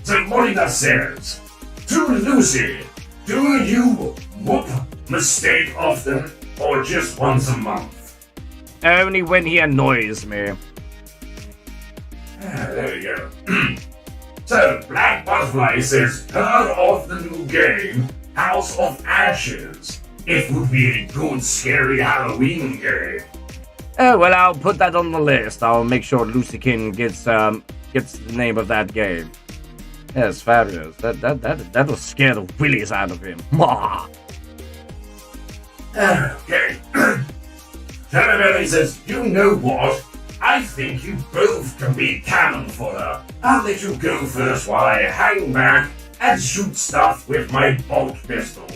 So Monica says, to Lucy, do you whoop mistake often or just once a month? Only when he annoys me. There you go. So, Black Butterfly says, heard of the new game, House of Ashes. It would be a good, scary Halloween game. Oh, well, I'll put that on the list. I'll make sure Lucykin gets the name of that game. Yes, fabulous. That'll scare the willies out of him. Okay. Cannabelli says, you know what? I think you both can be cannon fodder. I'll let you go first while I hang back and shoot stuff with my bolt pistol,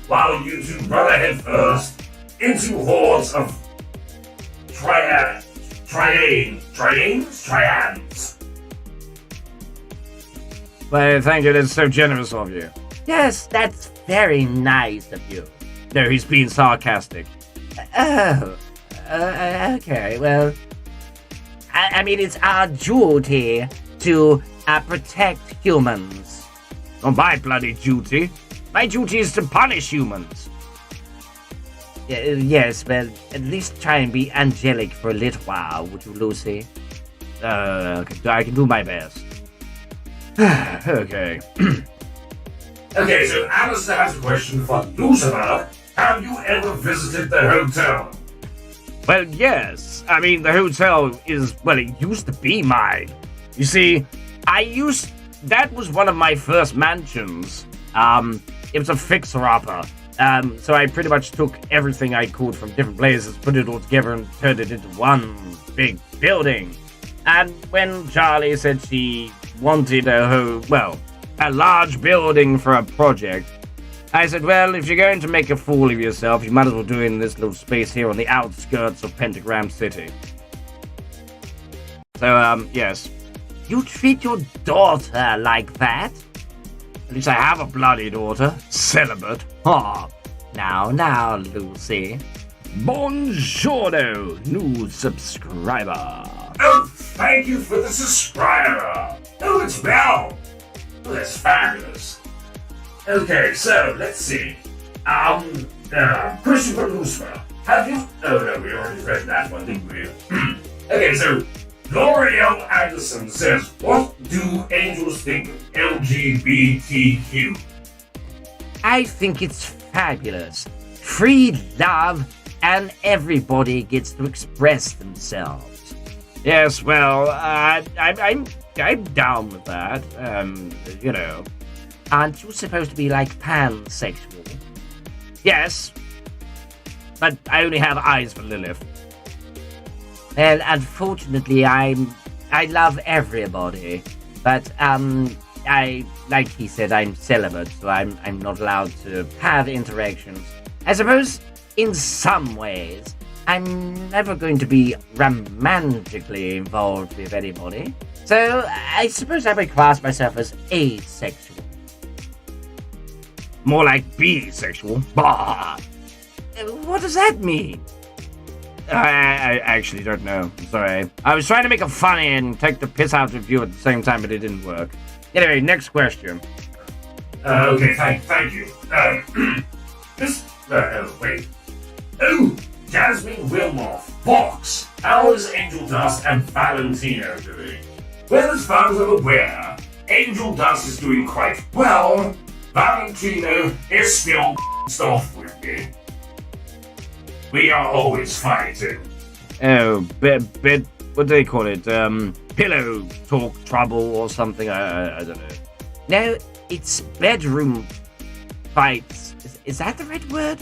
while you two run ahead first into hordes of triads. Well, thank you. That's so generous of you. Yes, that's very nice of you. No, he's being sarcastic. Oh, okay, well, I mean, it's our duty to protect humans. Not my bloody duty. My duty is to punish humans. Yes, well, at least try and be angelic for a little while, would you, Lucy? I can do my best. Okay. Okay, so Alistair has a question for Lucifer. have you ever visited the hotel? Well, yes. I mean, the hotel is, well, it used to be mine. You see, that was one of my first mansions. It was a fixer-upper. So I pretty much took everything I could from different places, put it all together, and turned it into one big building. And when Charlie said she wanted a large building for a project, I said, well, if you're going to make a fool of yourself, you might as well do it in this little space here on the outskirts of Pentagram City. So, yes. You treat your daughter like that? At least I have a bloody daughter. Celibate. Ha! Now, Lucy. Buongiorno, new subscriber. Oh, thank you for the subscriber. Oh, it's Belle. Oh, that's fabulous. Okay, so, let's see. Christopher Lucifer, have you... Oh, no, we already read that one, didn't we? Okay, so, L'Oreal Anderson says, what do angels think of LGBTQ? I think it's fabulous. Free love, and everybody gets to express themselves. Yes, well, I'm down with that. You know. Aren't you supposed to be like pansexual? Yes, but I only have eyes for Lilith. Well, unfortunately, I love everybody, but like he said, I'm celibate, so I'm not allowed to have interactions. I suppose, in some ways, I'm never going to be romantically involved with anybody, so I suppose I would class myself as asexual. More like bisexual. Bah! What does that mean? I actually don't know. I'm sorry. I was trying to make it funny and take the piss out of you at the same time, but it didn't work. Anyway, next question. Okay, thank you. Wait. Oh, Jasmine Wilmoth, VOX. How is Angel Dust and Valentino doing? Well, as far as I'm aware, Angel Dust is doing quite well. Valentino is still off with me. We are always fighting. Oh, bed, what do they call it? Pillow talk trouble or something? I don't know. No, it's bedroom fights. Is that the right word?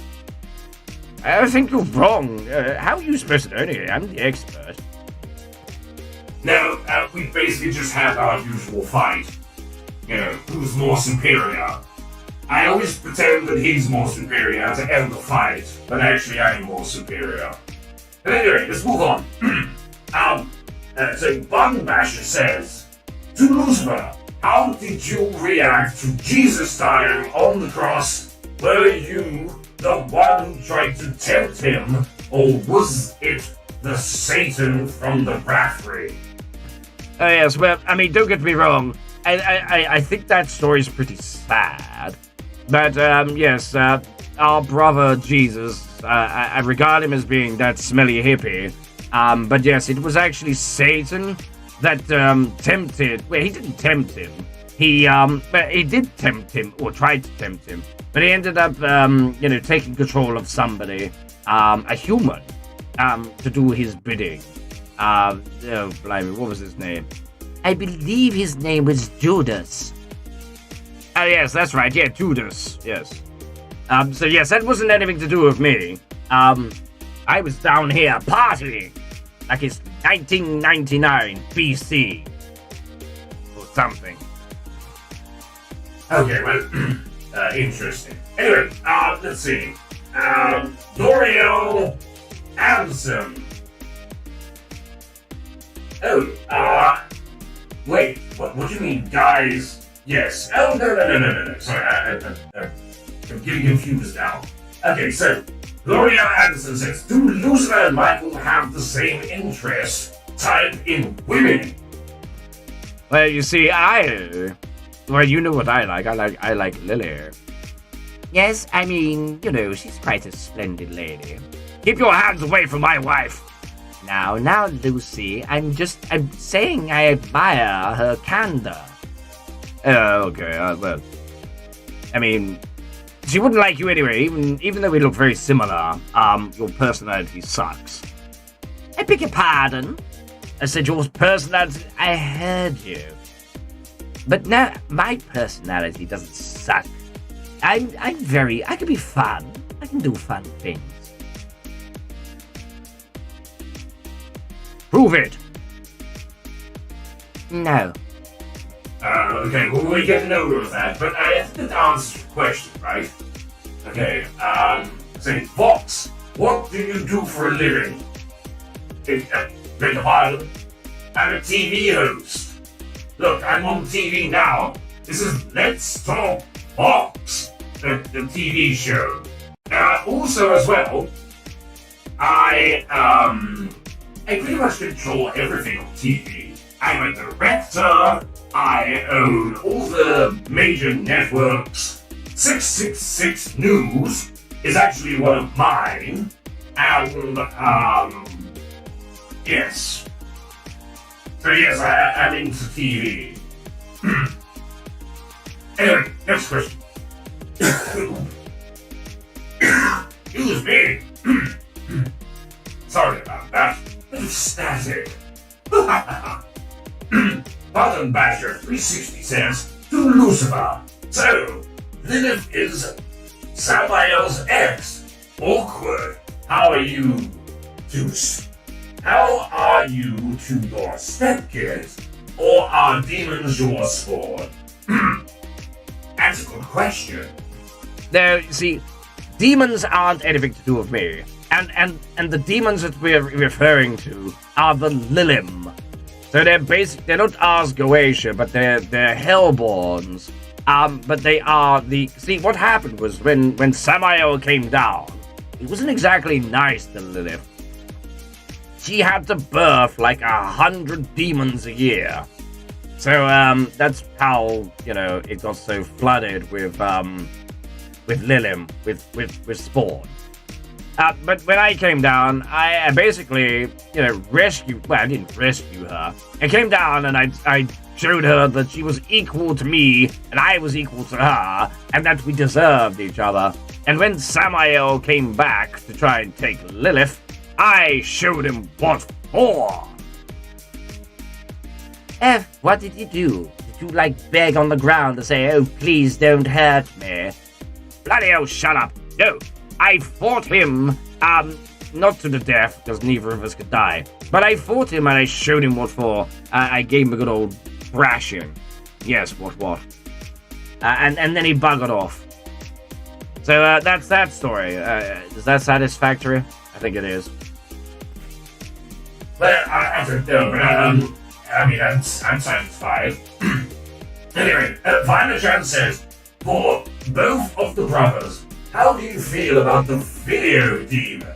I think you're wrong. How are you supposed to know anyway? I'm the expert. No, we basically just had our usual fight. You know, who's more superior. I always pretend that he's more superior to end the fight, but actually I'm more superior. But anyway, let's move on. So Bun Basher says, to Lucifer, how did you react to Jesus dying on the cross? Were you the one who tried to tempt him, or was it the Satan from the Brathree? Oh yes, well, I mean, don't get me wrong. I think that story's pretty sad. But, yes, our brother Jesus, I regard him as being that smelly hippie. But yes, it was actually Satan that, tempted... Well, he didn't tempt him. He did tempt him, or tried to tempt him. But he ended up, taking control of somebody, a human, to do his bidding. Oh, blimey, what was his name? I believe his name was Judas. Oh, yes, that's right. Yeah, Judas. Yes. So, yes, that wasn't anything to do with me. I was down here partying like it's 1999 BC. Or something. Okay, well, interesting. Anyway, let's see. L'Oreal Anderson. Oh, wait, what do you mean, guys? Yes. Oh, no. Sorry, I'm getting confused now. Okay, so, L'Oreal Anderson says, do Lucifer and Michael have the same interest type in women? Well, you see, well, you know what I like. I like Lily. Yes, I mean, she's quite a splendid lady. Keep your hands away from my wife. Now, Lucy, I'm saying I admire her candor. Oh, okay, well, I mean, she wouldn't like you anyway, even though we look very similar. Your personality sucks. I beg your pardon? I said your personality... I heard you. But no, my personality doesn't suck. I can be fun. I can do fun things. Prove it. No. Okay, well, we get note of that, but I have to answer your question, right? Okay, say, Vox, what do you do for a living? Beg your pardon? I'm a TV host. Look, I'm on TV now. This is Let's Talk Vox, the TV show. Also, as well, I pretty much control everything on TV. I'm a director. I own all the major networks. 666 News is actually one of mine. And, yes. So yes, I'm into TV. Anyway, next question. Excuse me. Sorry about that. Bit of static. Button Basher 360 says to Lucifer. So, Lilith is Samael's ex. Awkward. How are you, Zeus? How are you to your stepkids? Or are demons your spawn? That's a good question. Now, you see, demons aren't anything to do with me. And the demons that we're referring to are the Lilim. So they're not Ars Goetia, but they're Hellborns. But they are see, what happened was when Samael came down, it wasn't exactly nice to Lilith. She had to birth like 100 demons a year. So that's how, it got so flooded with Lilim, with spawn. But when I came down, I basically, rescued... Well, I didn't rescue her. I came down and I showed her that she was equal to me, and I was equal to her, and that we deserved each other. And when Samael came back to try and take Lilith, I showed him what for. What did you do? Did you, beg on the ground to say, oh, please don't hurt me? Bloody hell, shut up. No. I fought him, not to the death, because neither of us could die. But I fought him and I showed him what for. I gave him a good old thrashing. Yes, what? And then he buggered off. So that's that story. Is that satisfactory? I think it is. Well, I don't know, but I'm satisfied. Anyway, Violet says, for both of the brothers, how do you feel about the video demon?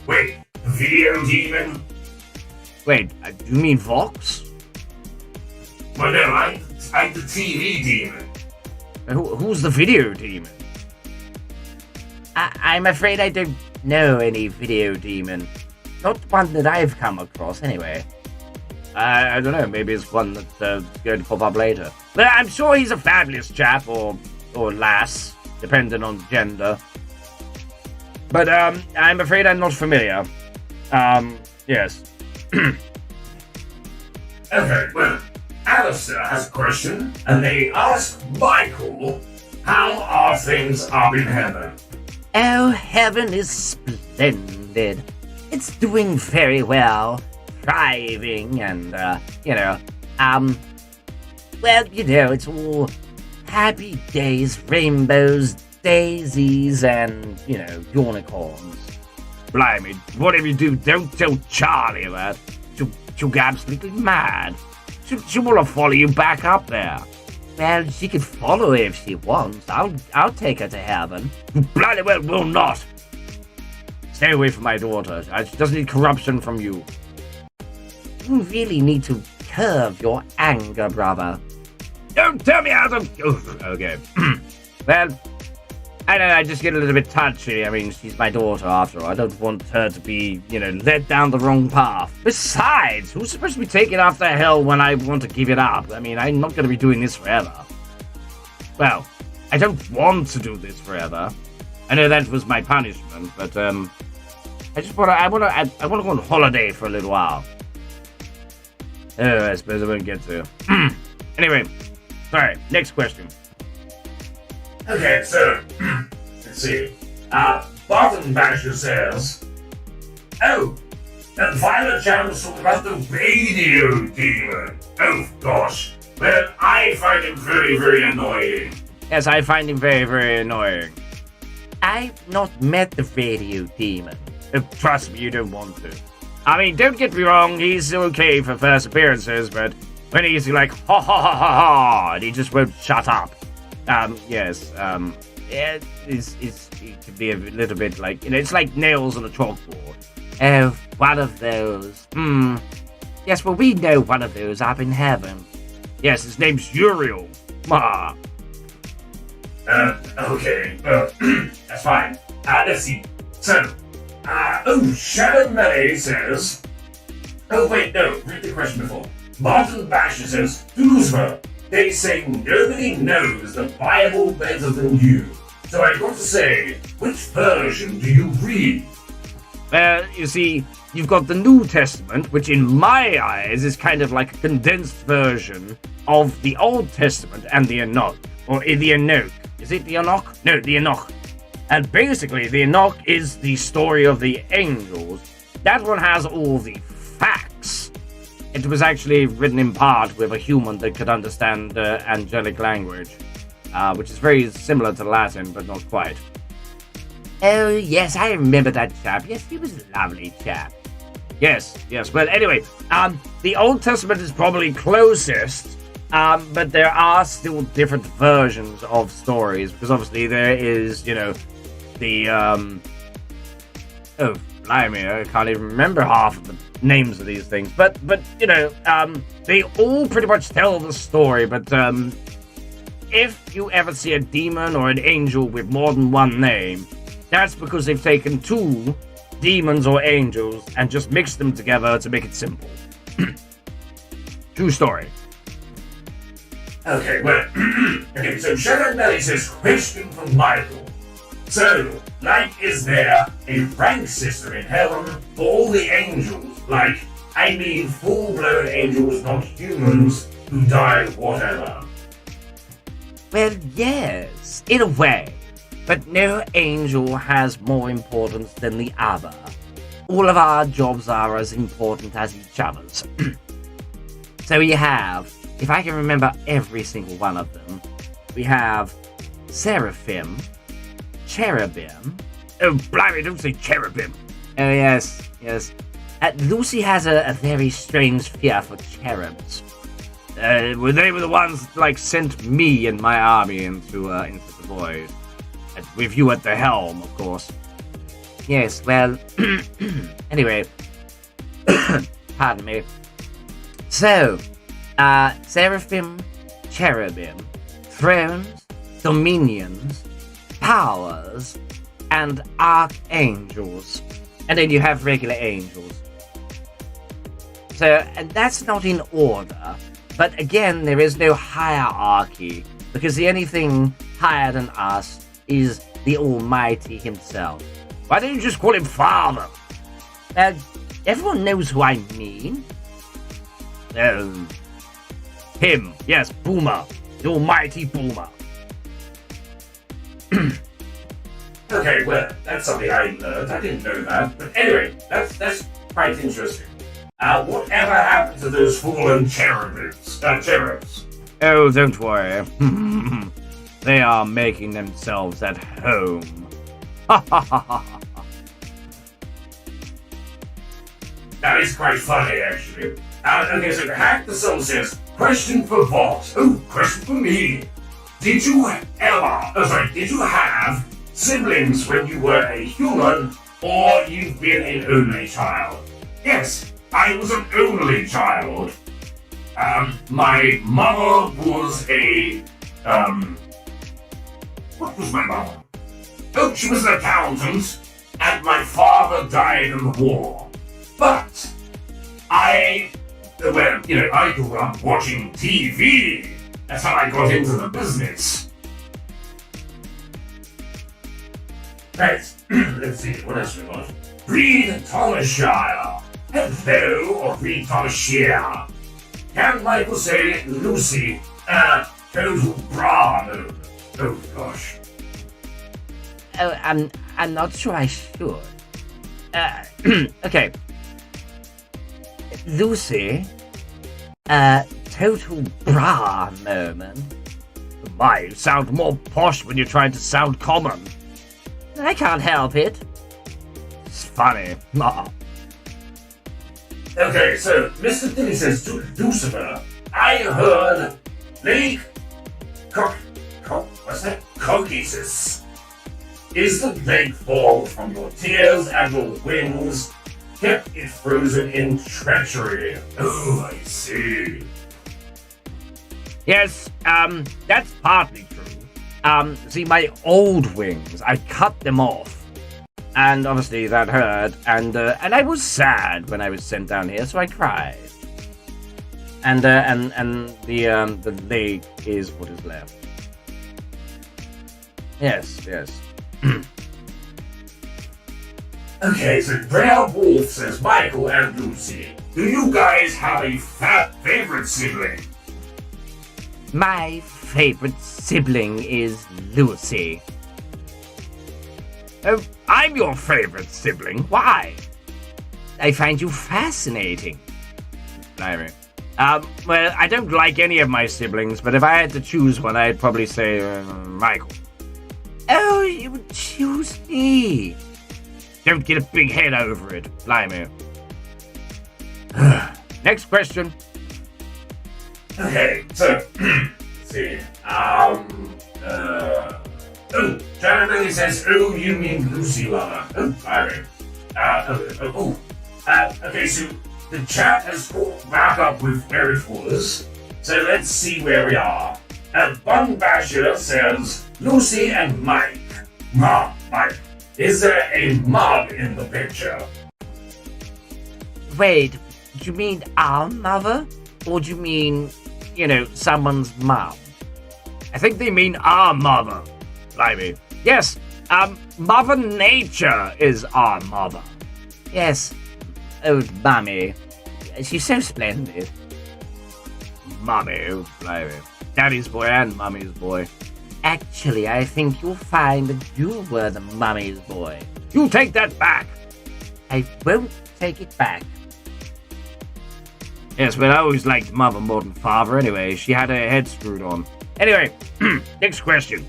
Wait, video demon? Wait, do you mean Vox? Well, no, I'm the TV demon. Who's the video demon? I'm afraid I don't know any video demon. Not one that I've come across, anyway. I don't know, maybe it's one that's going to pop up later. But I'm sure he's a fabulous chap, or lass, depending on gender. But I'm afraid I'm not familiar. Yes. Okay, well, Alistair has a question, and they ask Michael, how are things up in heaven? Oh, heaven is splendid. It's doing very well, thriving, and, it's all happy days, rainbows, daisies, and, unicorns. Blimey, whatever you do, don't tell Charlie that. She'll get absolutely mad. She will follow you back up there. Well, she could follow if she wants. I'll take her to heaven. Bloody well will not. Stay away from my daughter. She doesn't need corruption from you. You really need to curb your anger, brother. Don't tell me how to... Oh, okay. Well, I don't know, I just get a little bit touchy. I mean, she's my daughter after all. I don't want her to be, led down the wrong path. Besides, who's supposed to be taking after hell when I want to give it up? I mean, I'm not going to be doing this forever. Well, I don't want to do this forever. I know that was my punishment, but I wanna go on holiday for a little while. Oh, I suppose I won't get to. Anyway, sorry. Next question. Okay, so let's see. Bottom Basher says, "Oh, and Violet Chan was talking about the radio demon. Oh gosh, well, I find him very, very annoying." Yes, I find him very, very annoying. I've not met the radio demon. Trust me, you don't want to. I mean, don't get me wrong, he's okay for first appearances, but when he's like, ha ha ha ha ha, and he just won't shut up. Yes, it can be a little bit like, it's like nails on a chalkboard. Oh, one of those. Yes, well, we know one of those up in heaven. Yes, his name's Uriel. Ma. Okay, that's fine. Let's see. So, Shadow Melee says, oh wait, no, read the question before. Martin Basher says, Kuzma, they say nobody knows the Bible better than you. So I got to say, which version do you read? Well, you see, you've got the New Testament, which in my eyes is kind of like a condensed version of the Old Testament and the Enoch. Or the Enoch. Is it the Enoch? No, the Enoch. And basically, the Enoch is the story of the angels. That one has all the facts. It was actually written in part with a human that could understand angelic language, which is very similar to Latin, but not quite. Oh, yes, I remember that chap. Yes, he was a lovely chap. Yes. Well, anyway, the Old Testament is probably closest, but there are still different versions of stories, because obviously there is, the, oh, blimey, I can't even remember half of the names of these things, but they all pretty much tell the story, but, if you ever see a demon or an angel with more than one name, that's because they've taken two demons or angels and just mixed them together to make it simple. True story. Okay, well, okay, so Shadow Melly says, question from Michael. So, is there a rank system in heaven for all the angels? Full-blown angels, not humans, who die whatever. Well, yes, in a way. But no angel has more importance than the other. All of our jobs are as important as each other's. So we have, if I can remember every single one of them, we have seraphim, cherubim. Oh, blimey, don't say cherubim. Oh, yes. Lucy has a very strange fear for cherubs. They were the ones that, sent me and my army into the void. With you at the helm, of course. Yes, well, anyway, pardon me. So, seraphim, cherubim, thrones, dominions, powers, and archangels. And then you have regular angels. So, and that's not in order. But again, there is no hierarchy, because the only thing higher than us is the Almighty himself. Why don't you just call him Father? Everyone knows who I mean. Him. Yes, Boomer. The Almighty Boomer. Okay, well, that's something I learned. I didn't know that. But anyway, that's quite interesting. Whatever happened to those fallen cherubs? Oh, don't worry. They are making themselves at home. That is quite funny, actually. Okay, so Hack the Soul says, question for VOX. Oh, question for me. Did you have siblings when you were a human, or you've been an only child? Yes, I was an only child. My mother was what was my mother? Oh, she was an accountant, and my father died in the war. But I grew up watching TV. That's how I got into the business. Right, let's see, what else we got? Reed Thomasshire. Hello, or Reed Thomasshire. Can Michael say Lucy, total bra moment? Oh gosh. Oh, I'm not sure I should. Okay. Lucy, total bra moment. My, you sound more posh when you're trying to sound common. I can't help it. It's funny. Ah. Okay, so Mr. Dilly says to Lucifer, I heard Lake what's that? Caucasus. Is the lake fall from your tears and your wings kept it frozen in treachery? Oh, I see. Yes, that's partly true. See, my old wings, I cut them off. And obviously that hurt, and I was sad when I was sent down here, so I cried. And the lake is what is left. Yes. Okay, so Belle Wolf says, Michael and Lucy, do you guys have a favorite sibling? My favorite sibling is Lucy. Oh, I'm your favorite sibling. Why? I find you fascinating. Blimey. Well, I don't like any of my siblings, but if I had to choose one, I'd probably say Michael. Oh, you would choose me. Don't get a big head over it. Blimey. Next question. Okay, so, let's see, Janet Billy says, oh, you mean Lucy Lover. Oh, I mean, okay, so the chat has caught back up with where it was, so let's see where we are. Bun Basher says, Lucy and Mike. Mike, is there a mob in the picture? Wait, do you mean our mother? Or do you mean, someone's mom? I think they mean our mother. Blimey. Yes, Mother Nature is our mother. Yes, old Mummy. She's so splendid. Mummy, oh, blimey. Daddy's boy and Mummy's boy. Actually, I think you'll find that you were the Mummy's boy. You take that back. I won't take it back. Yes, but I always liked Mother more than Father anyway. She had her head screwed on. Anyway, next question.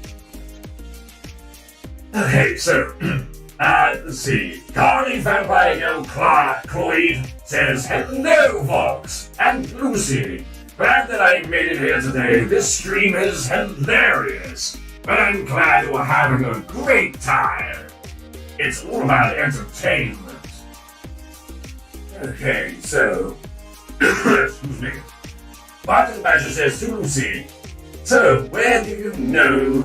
Okay, so, let's see. Carly Vampire Girl Cloyd says, hello, Vox and Lucy. Glad that I made it here today. This stream is hilarious. But I'm glad we're having a great time. It's all about entertainment. Okay, so, excuse me. Martin Badger says to Lucy, so where do new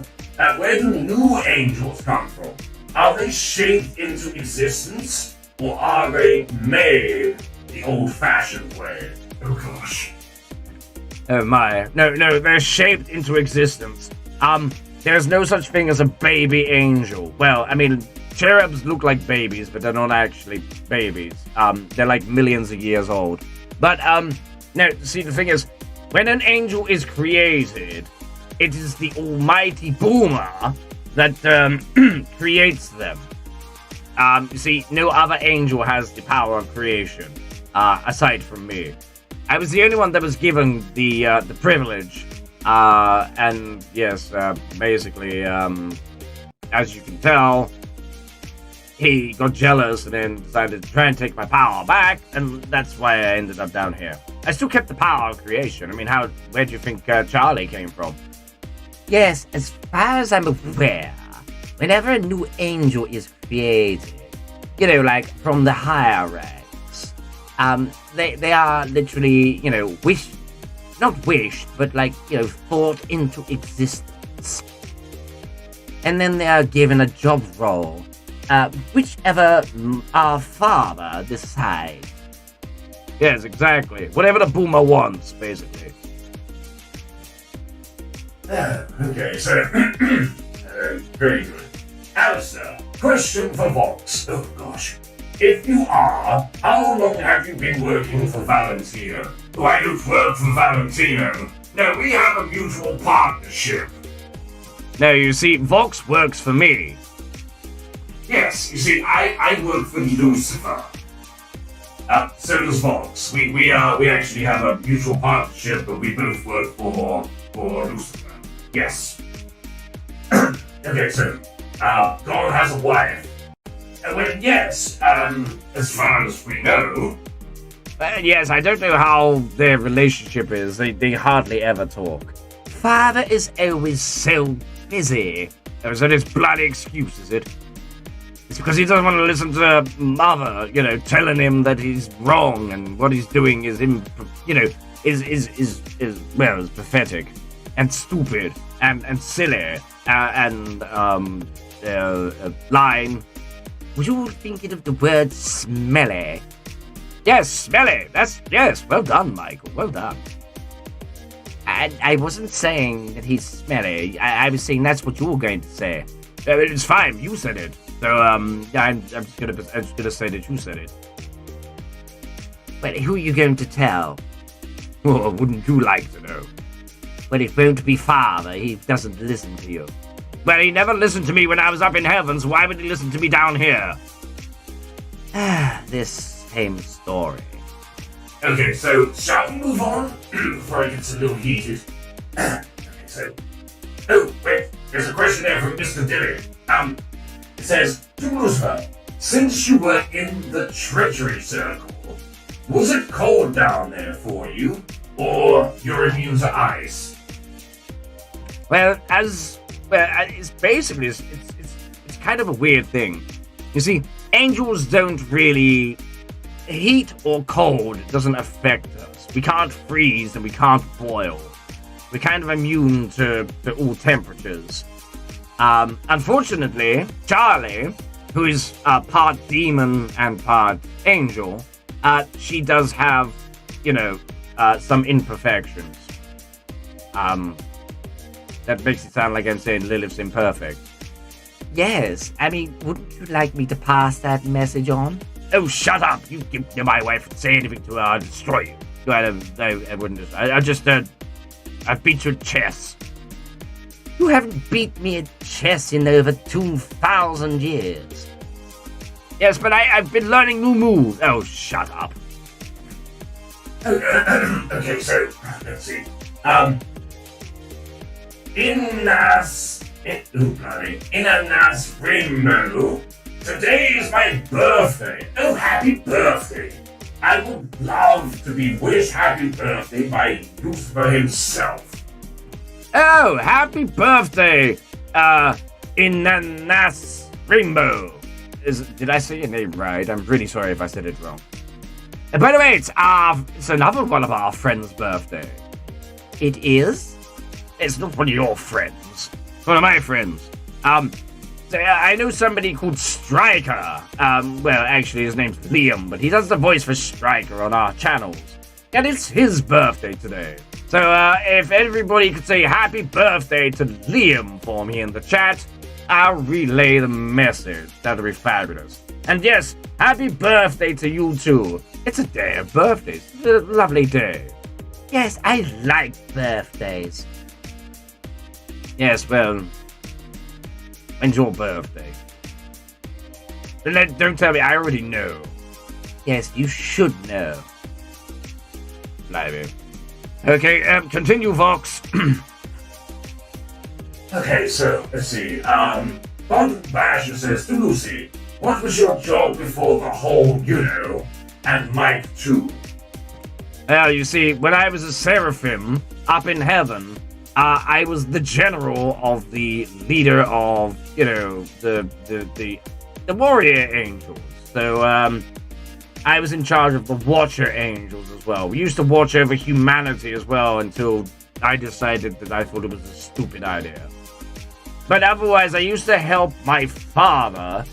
angels come from? Are they shaped into existence, or are they made the old-fashioned way? Oh gosh. Oh my. No, they're shaped into existence. There's no such thing as a baby angel. Well, I mean, cherubs look like babies, but they're not actually babies. They're like millions of years old. But, no, see, the thing is, when an angel is created, it is the almighty Boomer that, creates them. You see, no other angel has the power of creation, aside from me. I was the only one that was given the privilege, and yes, basically, as you can tell, he got jealous and then decided to try and take my power back, and that's why I ended up down here. I still kept the power of creation. I mean, where do you think Charlie came from? Yes, as far as I'm aware, whenever a new angel is created, like from the higher ranks, they are literally, not wished, but thought into existence. And then they are given a job role, whichever our father decides. Yes, exactly. Whatever the Boomer wants, basically. Okay, so, very good. Alistair, question for Vox. Oh gosh. If you are, how long have you been working for Valentino? Oh, I don't work for Valentino. No, we have a mutual partnership. No, you see, Vox works for me. Yes, you see, I work for Lucifer. So does Vox. We actually have a mutual partnership, but we both work for Lucifer. Yes. Okay, so God has a wife. Well, yes. As far as we know. Yes, I don't know how their relationship is. They hardly ever talk. Father is always so busy. Oh, so this bloody excuse, is it? It's because he doesn't want to listen to mother, telling him that he's wrong and what he's doing is, is pathetic and stupid and silly and lying. Were you thinking of the word smelly? Yes, smelly. Yes, well done, Michael. Well done. I wasn't saying that he's smelly. I was saying that's what you were going to say. It's fine. You said it. So I'm just gonna say that you said it. But who are you going to tell? Well, wouldn't you like to know? Well, it won't be Father. He doesn't listen to you. Well, he never listened to me when I was up in heaven, so why would he listen to me down here? This same story. Okay, so shall we move on before it gets a little heated? Okay, so. Oh, wait, there's a question there from Mr. Dilly. It says, to Lucifer, since you were in the treachery circle, was it cold down there for you, or you're immune to ice? Well, it's basically it's kind of a weird thing. You see, angels don't really heat or cold doesn't affect us. We can't freeze and we can't boil. We're kind of immune to all temperatures. Unfortunately, Charlie, who is part demon and part angel, she does have, some imperfections. That makes it sound like I'm saying Lilith's imperfect. Yes, I mean, wouldn't you like me to pass that message on? Oh, shut up! You give to my wife and say anything to her, I'll destroy you. I wouldn't just... I beat you at chess. You haven't beat me at chess in over 2,000 years. Yes, but I've been learning new moves. Oh, shut up. Okay, so, let's see. In a nice rainbow, today is my birthday. Oh, happy birthday. I would love to be wished happy birthday by Lucifer himself. Oh, happy birthday, Inanas Rainbow. Did I say your name right? I'm really sorry if I said it wrong. And by the way, it's another one of our friends' birthday. It is? It's not one of your friends. It's one of my friends. I know somebody called Stryker. Well, actually, his name's Liam, but he does the voice for Stryker on our channels. And it's his birthday today. So, if everybody could say happy birthday to Liam for me in the chat, I'll relay the message. That'll be fabulous. And yes, happy birthday to you too. It's a day of birthdays. It's a lovely day. Yes, I like birthdays. Yes, well, when's your birthday? Don't tell me, I already know. Yes, you should know. Maybe. Okay, continue, Vox. Okay, so, let's see. Basher says to Lucy, what was your job before the whole, and Mike too? Well, you see, when I was a seraphim up in heaven, I was the general of the leader of, the warrior angels. So, I was in charge of the watcher angels as well. We used to watch over humanity as well until I decided that I thought it was a stupid idea. But otherwise, I used to help my father,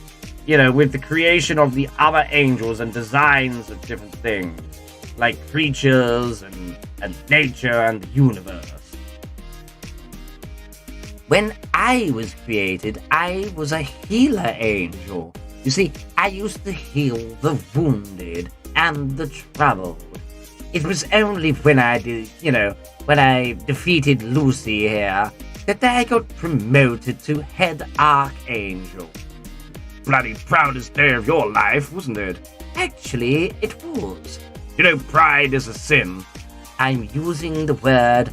with the creation of the other angels and designs of different things, like creatures and nature and the universe. When I was created, I was a healer angel. You see, I used to heal the wounded and the troubled. It was only when I defeated Lucy here that I got promoted to head archangel. Bloody proudest day of your life, wasn't it? Actually, it was. You know, pride is a sin. I'm using the word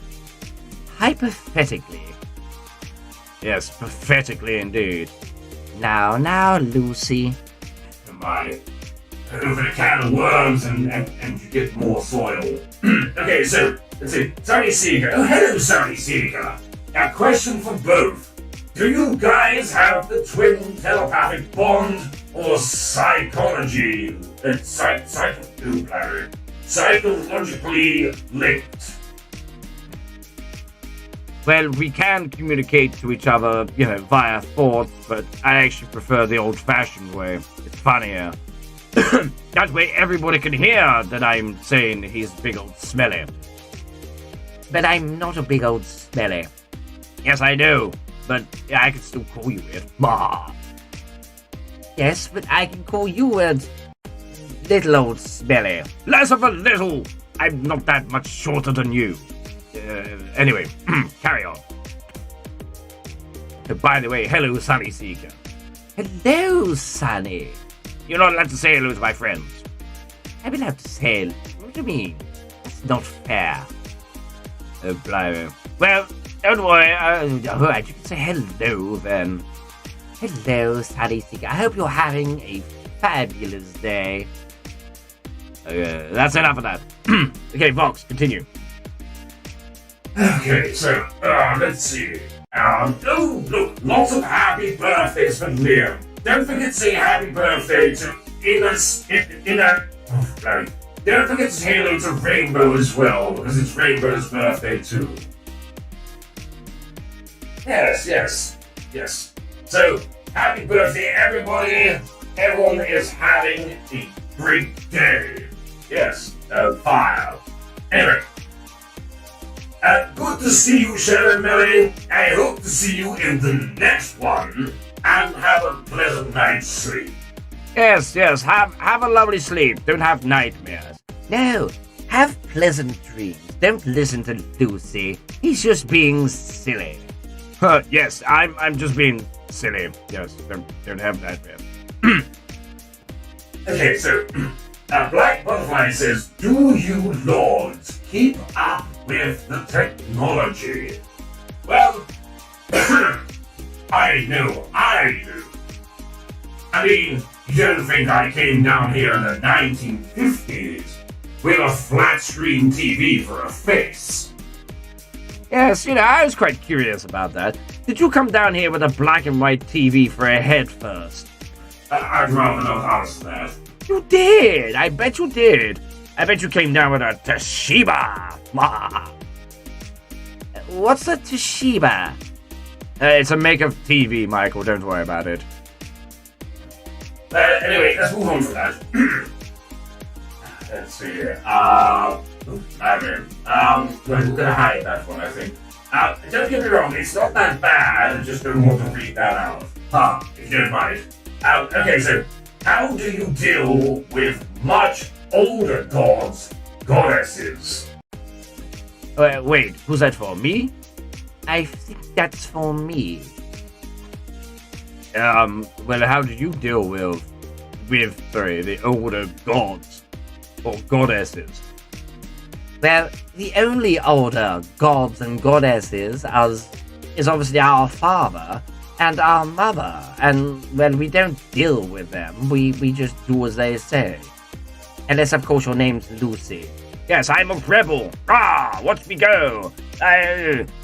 hypothetically. Yes, pathetically indeed. Now, Lucy. Am I open a can of worms and you get more soil? Okay, so let's see. Sunny Seeker. Oh, hello, Sunny Seeker. A question for both. Do you guys have the twin telepathic bond or psychologically linked? Well, we can communicate to each other, via thoughts, but I actually prefer the old-fashioned way. It's funnier. That way everybody can hear that I'm saying he's big old smelly. But I'm not a big old smelly. Yes, I know, but I can still call you it. Ma. Yes, but I can call you a little old smelly. Less of a little. I'm not that much shorter than you. Anyway, carry on. By the way, hello, Sunny Seeker. Hello, Sunny. You're not allowed to say hello to my friends. I'm allowed to say hello. What do you mean? That's not fair. Oh, blimey. Well, don't worry. Alright, you can say hello then. Hello, Sunny Seeker. I hope you're having a fabulous day. Okay, that's enough of that. Okay, Vox, continue. Okay, so, let's see. Oh, look, lots of happy birthdays for Liam. Don't forget to say happy birthday to Don't forget to say hello to Rainbow as well, because it's Rainbow's birthday too. Yes. So, happy birthday, everybody. Everyone is having a great day. Yes, fire. Anyway. Good to see you, Sharon Mary. I hope to see you in the next one. And have a pleasant night's sleep. Yes. Have a lovely sleep. Don't have nightmares. No, have pleasant dreams. Don't listen to Lucy. He's just being silly. Yes, I'm just being silly. Yes, don't have nightmares. Okay, so Black Butterfly says, do you lords keep up with the technology? Well, I know I do. I mean, you don't think I came down here in the 1950s with a flat-screen TV for a face? Yes, I was quite curious about that. Did you come down here with a black and white TV for a head first? I'd rather not answer that. You did! I bet you did! I bet you came down with a Toshiba! What's a Toshiba? It's a make-up TV, Michael. Don't worry about it. Anyway, let's move on from that. Let's see here. We're gonna hide that one, I think. Don't get me wrong, it's not that bad. I just don't want to read that out. If you don't mind. Okay, so how do you deal with much older goddesses? Wait, who's that for? Me? I think that's for me. Well, how do you deal with the older gods or goddesses? Well, the only older gods and goddesses is obviously our father and our mother, and well, we don't deal with them. We just do as they say. Unless, of course, your name's Lucy. Yes, I'm a rebel. Watch me go.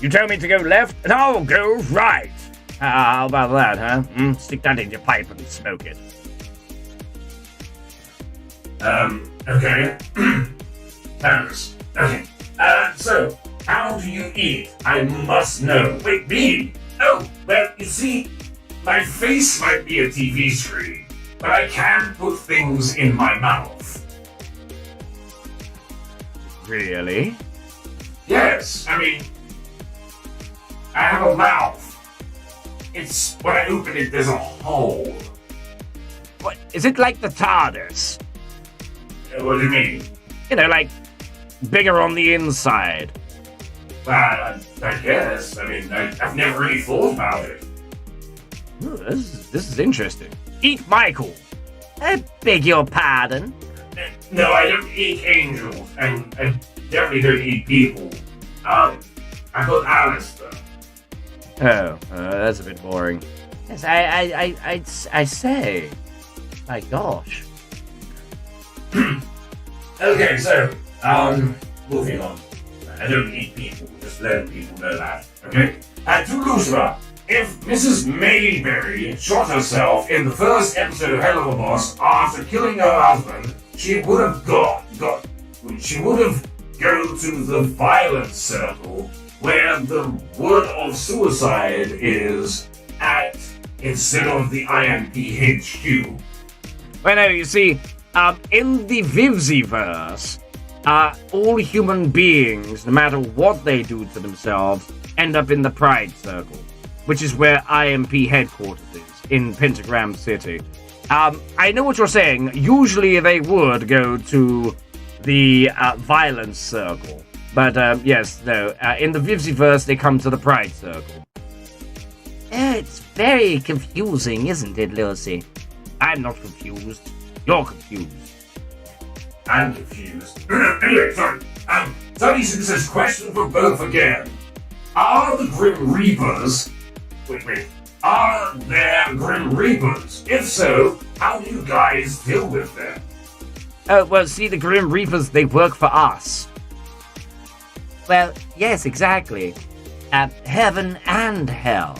You tell me to go left, and I'll go right. How about that, huh? Stick that in your pipe and smoke it. Okay. Thanks. Okay. So, how do you eat? I must know. Wait, me? Oh, well, you see, my face might be a TV screen, but I can put things in my mouth. Really? Yes, I mean, I have a mouth. it's when I open it, there's a hole. What, is it like the TARDIS? What do you mean? You know, like, bigger on the inside. Well, I guess. I mean, I've never really thought about it. Ooh, this is interesting. Eat Michael. I beg your pardon? No, I don't eat angels, and I definitely don't eat people. I got Alistair. Oh, that's a bit boring. Yes, I say. My gosh. Okay, so, moving on. I don't eat people, just letting people know that, okay? And to Lucifer, if Mrs. Mayberry shot herself in the first episode of Hell of a Boss after killing her husband, she would have gone to the violence circle where the word of suicide is at instead of the IMP HQ. Well, no, you see, in the Vivziverse, all human beings, no matter what they do to themselves, end up in the Pride Circle, which is where IMP headquarters is, in Pentagram City. I know what you're saying. Usually they would go to the Violence Circle. But, yes, no. In the Vivziverse, they come to the Pride Circle. It's very confusing, isn't it, Lucy? I'm not confused. You're confused. I'm confused. Anyway, sorry. 36 says, question for both again. Are the Grim Reapers... Wait. Are there Grim Reapers? If so, how do you guys deal with them? Well, see, the Grim Reapers, they work for us. Well, yes, exactly. Heaven and hell.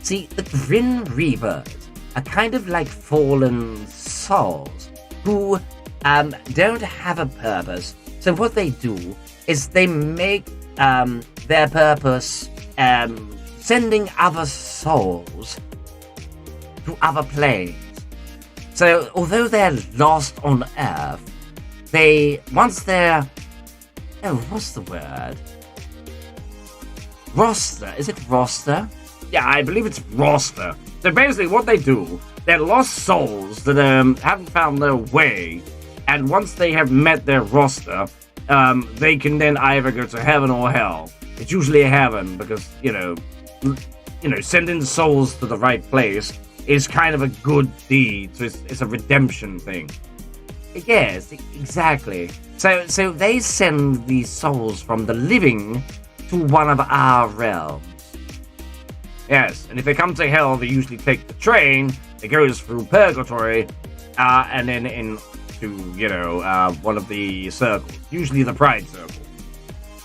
See, the Grim Reapers are kind of like fallen souls who don't have a purpose. So what they do is they make their purpose sending other souls to other planes. So although they're lost on Earth, once they're what's the word? Roster. Is it roster? Yeah, I believe it's roster. So basically what they do, they're lost souls that haven't found their way, and once they have met their roster, they can then either go to heaven or hell. It's usually heaven because, sending souls to the right place is kind of a good deed, so it's a redemption thing. Yes, exactly. So they send these souls from the living to one of our realms. Yes, and if they come to hell, they usually take the train that goes through purgatory, and then into, one of the circles. Usually the Pride Circle.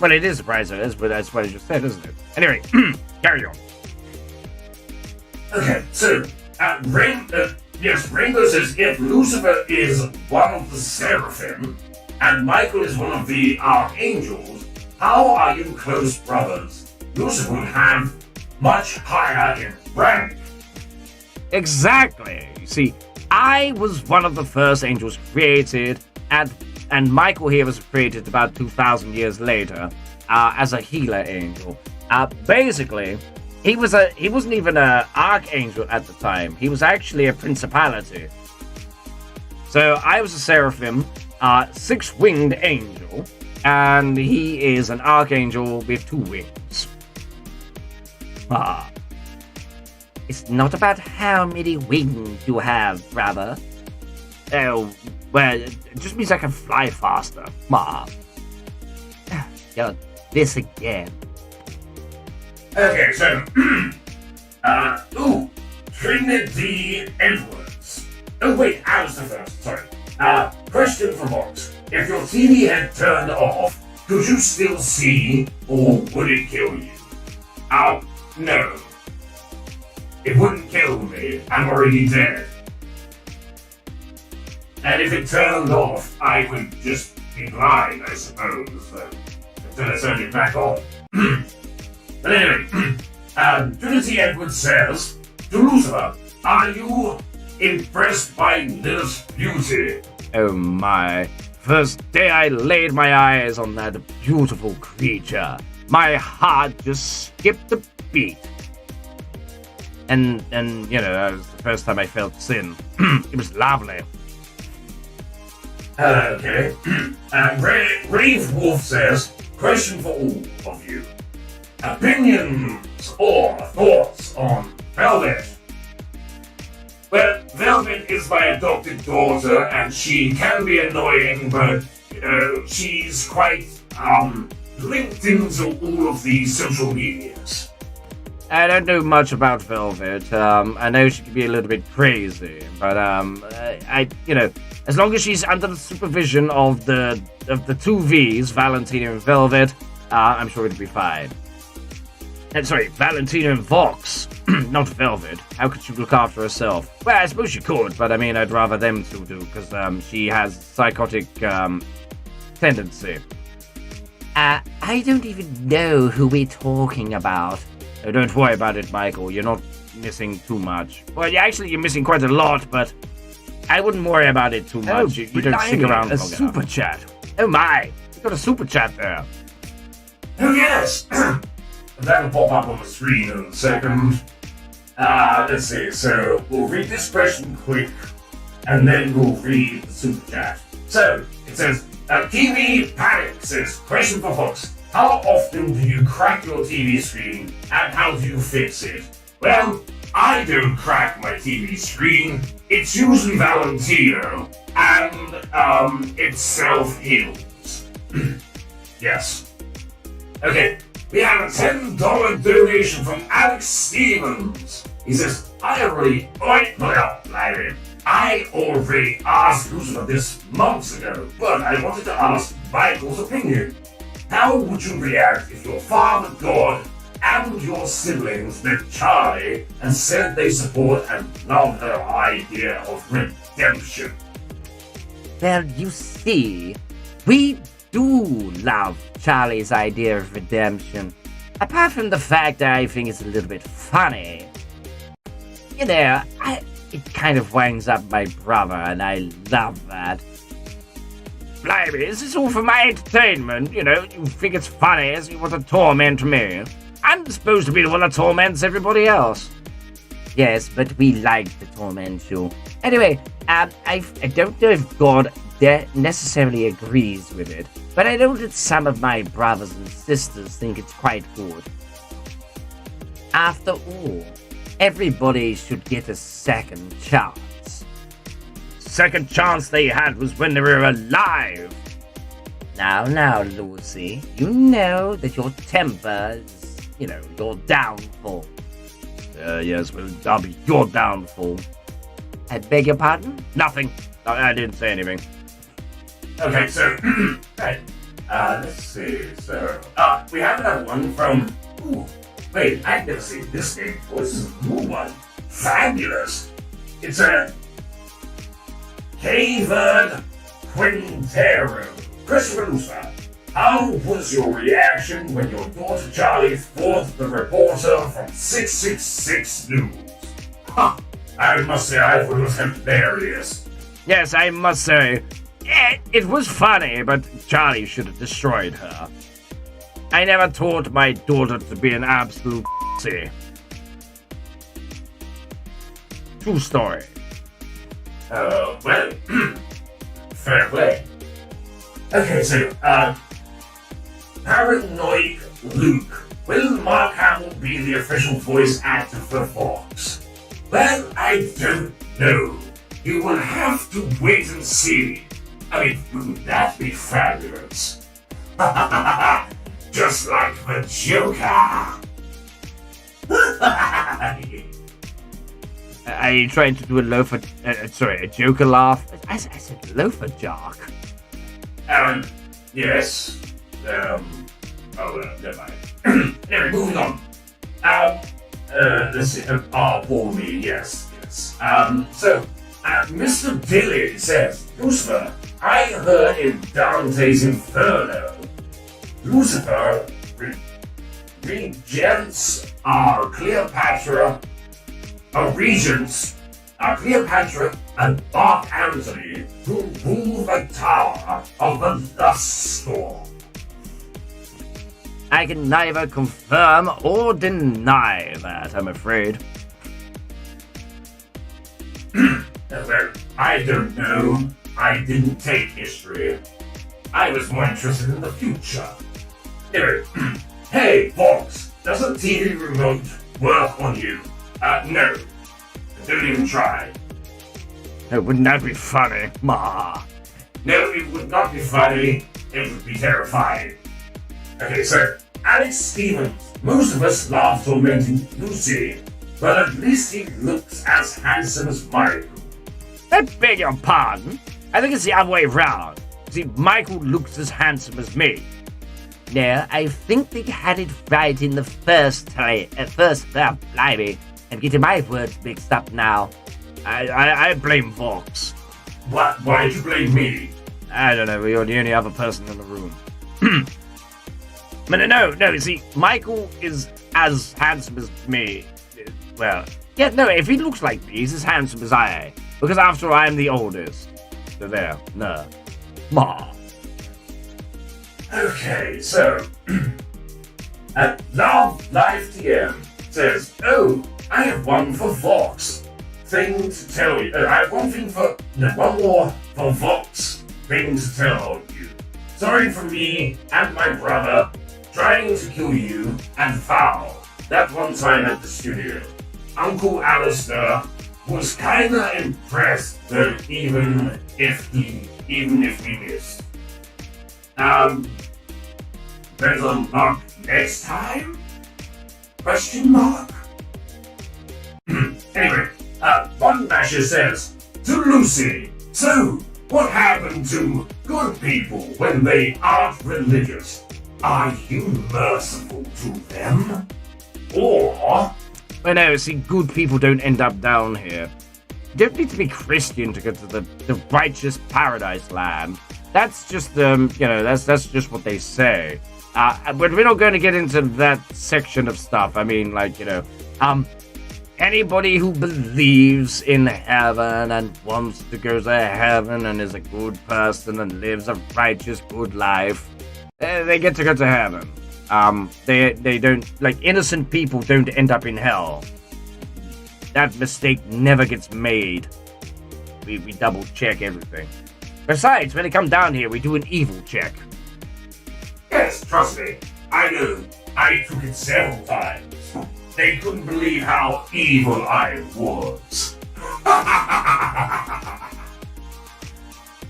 Well, it is the Pride Circle, but that's what I just said, isn't it? Anyway, carry on. Okay, so, Rainbow says if Lucifer is one of the seraphim, and Michael is one of the archangels, how are you close brothers? Lucifer would have much higher in rank. Exactly. You see, I was one of the first angels created, and Michael here was created about 2,000 years later as a healer angel. Basically, he wasn't even an archangel at the time. He was actually a principality. So I was a seraphim, six-winged angel, and he is an archangel with 2 wings. It's not about how many wings you have, brother. Oh, well, it just means I can fly faster. You're this again. Okay, so, Trinity Edwards. Oh wait, Alistair first, sorry. Question for VOX. If your TV had turned off, could you still see, or would it kill you? No. It wouldn't kill me, I'm already dead. And if it turned off, I would just be blind, I suppose, until I turned it back on. But anyway, Trinity Edwards says, to Lucifer, are you impressed by Lilith's beauty? Oh my. First day I laid my eyes on that beautiful creature, my heart just skipped a beat. And you know, that was the first time I felt sin. It was lovely. Okay. And Brave Wolf says, question for all of you. Opinions or thoughts on Velvet? Well, Velvet is my adopted daughter, and she can be annoying, but, you know, she's quite, linked into all of the social medias. I don't know much about Velvet. I know she can be a little bit crazy, but, you know, as long as she's under the supervision of the two V's, Valentina and Velvet, I'm sure it'll be fine. Sorry, Valentina and VOX, not Velvet. How could she look after herself? Well, I suppose she could, but I mean, I'd rather them two do, because she has psychotic tendency. I don't even know who we're talking about. Oh, don't worry about it, Michael. You're not missing too much. Well, actually, you're missing quite a lot, but I wouldn't worry about it too much. You don't stick around long enough. Super chat. Oh my, you got a super chat there. Oh yes! That'll pop up on the screen in a second. Let's see, so we'll read this question quick, and then we'll read the super chat. So, it says, TV Panic says, question for Fox. How often do you crack your TV screen, and how do you fix it? Well, I don't crack my TV screen. It's usually Valentino, and, it self-heals. Yes. Okay, we have a $10 donation from Alex Stevens. He says, I already asked Lucifer this months ago, but I wanted to ask Michael's opinion. How would you react if your father, God, and your siblings met Charlie and said they support and love her idea of redemption? Well, you see, we do love Charlie's idea of redemption. Apart from the fact that I think it's a little bit funny. You know, it kind of winds up my brother, and I love that. Blimey, this is all for my entertainment. You know, you think it's funny, so you want to torment me. I'm supposed to be the one that torments everybody else. Yes, but we like to torment you. Anyway, I don't know if God necessarily agrees with it, but I know that some of my brothers and sisters think it's quite good. After all, everybody should get a second chance. Second chance they had was when they were alive. Now, Lucy, you know that your temper is, you know, your downfall. Yes, well, that'll be your downfall. I beg your pardon? Nothing. I didn't say anything. Okay, so, right, let's see, so, we have another one from, wait, I've never seen this name before. This is a new one. Fabulous. It's a Cavered Quintero. Christopher Lucifer, how was your reaction when your daughter Charlie fought the reporter from 666 News? Ha! I must say I thought it was hilarious. Yes, I must say, it was funny, but Charlie should have destroyed her. I never taught my daughter to be an absolute pussy. True story. Well, fair play. Okay, so, Paranoid Luke. Will Mark Hamill be the official voice actor for VOX? Well, I don't know. You will have to wait and see. I mean, wouldn't that be fabulous? Just like the Joker. Are you trying to do a Joker laugh? I said loafer jock. Yes. Never mind. Anyway, moving on. Let's see. For me, yes. So, Mr. Dilly says, Lucifer, I heard in Dante's Inferno, Lucifer regents are Cleopatra and Mark Antony, who rule the Tower of the Dust Storm. I can neither confirm or deny that, I'm afraid. Well, I don't know. I didn't take history. I was more interested in the future. Anyway, hey, Vox, does a TV remote work on you? No. Don't even try. Oh, wouldn't that be funny? Ma. No, it would not be funny. It would be terrifying. Okay, so, Alex Stevens. Most of us love tormenting Lucy, but at least he looks as handsome as Michael. I beg your pardon? I think it's the other way around. See, Michael looks as handsome as me. No, I think they had it right in the first blimey. I'm getting my words mixed up now. I blame Vox. What? Why'd you blame me? I don't know, you're the only other person in the room. But no, you see, Michael is as handsome as me. Well, yeah, no, if he looks like me, he's as handsome as I am. Because after all, I'm the oldest. So there, no. Ma. Okay, so, Love Life TM says, oh, I have one for Vox. Thing to tell you. I have one more for Vox. Thing to tell you. Sorry for me and my brother trying to kill you and Val that one time at the studio. Uncle Alistair was kinda impressed though, even if we missed. Better luck next time? Question mark? Anyway, One Basher says, to Lucy, so, what happened to good people when they aren't religious? Are you merciful to them? Or... Well, no, see, good people don't end up down here. You don't need to be Christian to get to the righteous paradise land. That's just, that's just what they say. But we're not going to get into that section of stuff. I mean, like, anybody who believes in heaven and wants to go to heaven and is a good person and lives a righteous, good life, they get to go to heaven. They don't, like, innocent people don't end up in hell. That mistake never gets made. We double check everything. Besides, when they come down here, we do an evil check. Yes, trust me. I know. I took it several times. They couldn't believe how evil I was.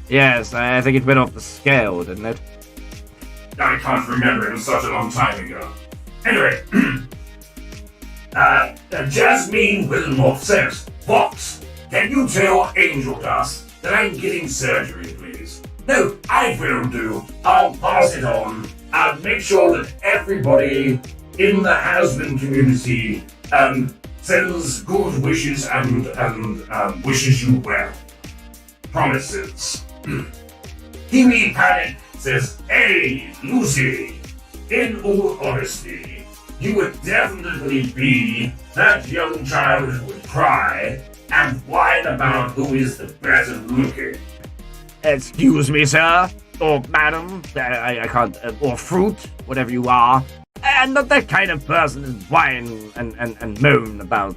Yes, I think it went off the scale, didn't it? I can't remember, it was such a long time ago. Anyway, Jasmine Wilmot says, Vox, can you tell Angel Dust that I'm getting surgery, please? No, I will do. I'll pass it on. I'll make sure that everybody in the Hazbin community sends good wishes and wishes you well. Promises. Kimi Panic says, hey, Lucy, in all honesty, you would definitely be that young child who would cry and whine about who is the better looking. Excuse me, sir, or madam, I can't, or fruit, whatever you are. I'm not that kind of person who whine and moan about,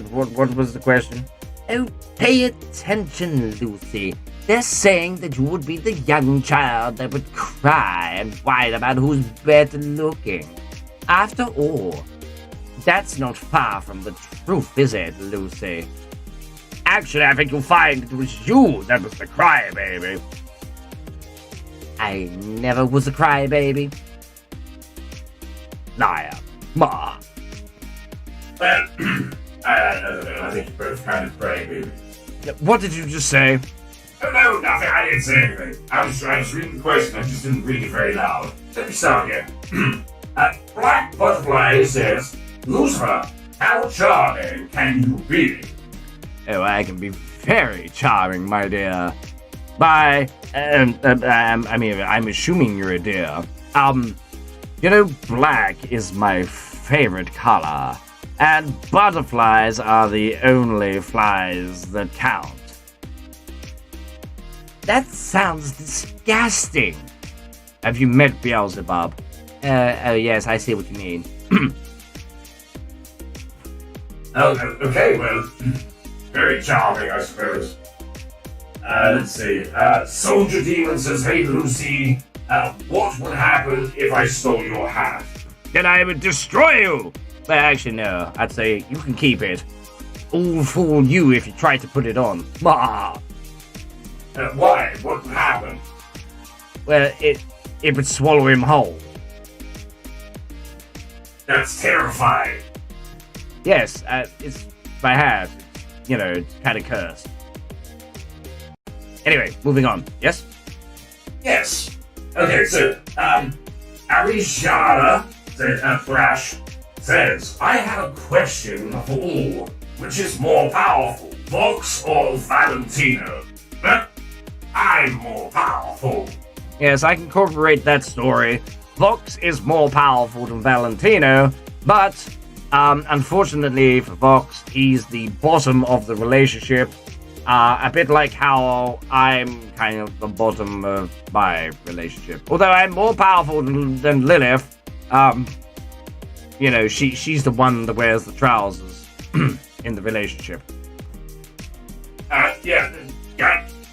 what was the question? Oh, pay attention, Lucy. They're saying that you would be the young child that would cry and whine about who's better looking. After all, that's not far from the truth, is it, Lucy? Actually, I think you'll find it was you that was the crybaby. I never was a crybaby. Liar. Ma. Well, I don't know, I think you're both kind of crybaby. What did you just say? Oh, no, nothing. I didn't say anything. I was reading the question. I just didn't read it very loud. Let me start again. Black Butterfly says, Lucifer, how charming can you be? Oh, I can be very charming, my dear. Bye. I'm assuming you're a dear. Black is my favorite color, and butterflies are the only flies that count. That sounds disgusting. Have you met Beelzebub? Oh yes, I see what you mean. Oh, okay, well, very charming, I suppose. Let's see. Soldier Demon says, hey, Lucy, what would happen if I stole your hat? Then I would destroy you! Well, actually, no. I'd say you can keep it. All fool you if you try to put it on. Bah! Why? What would happen? Well, it would swallow him whole. That's terrifying. Yes, it's my hat. It's kind of cursed. Anyway, moving on. Yes? Yes. Okay, so, Arishana Thrash says, I have a question for all. Which is more powerful, Vox or Valentino? But I'm more powerful. Yes, I can corroborate that story. Vox is more powerful than Valentino, but unfortunately for Vox, he's the bottom of the relationship. A bit like how I'm kind of the bottom of my relationship. Although I'm more powerful than Lilith, she's the one that wears the trousers in the relationship. Yeah,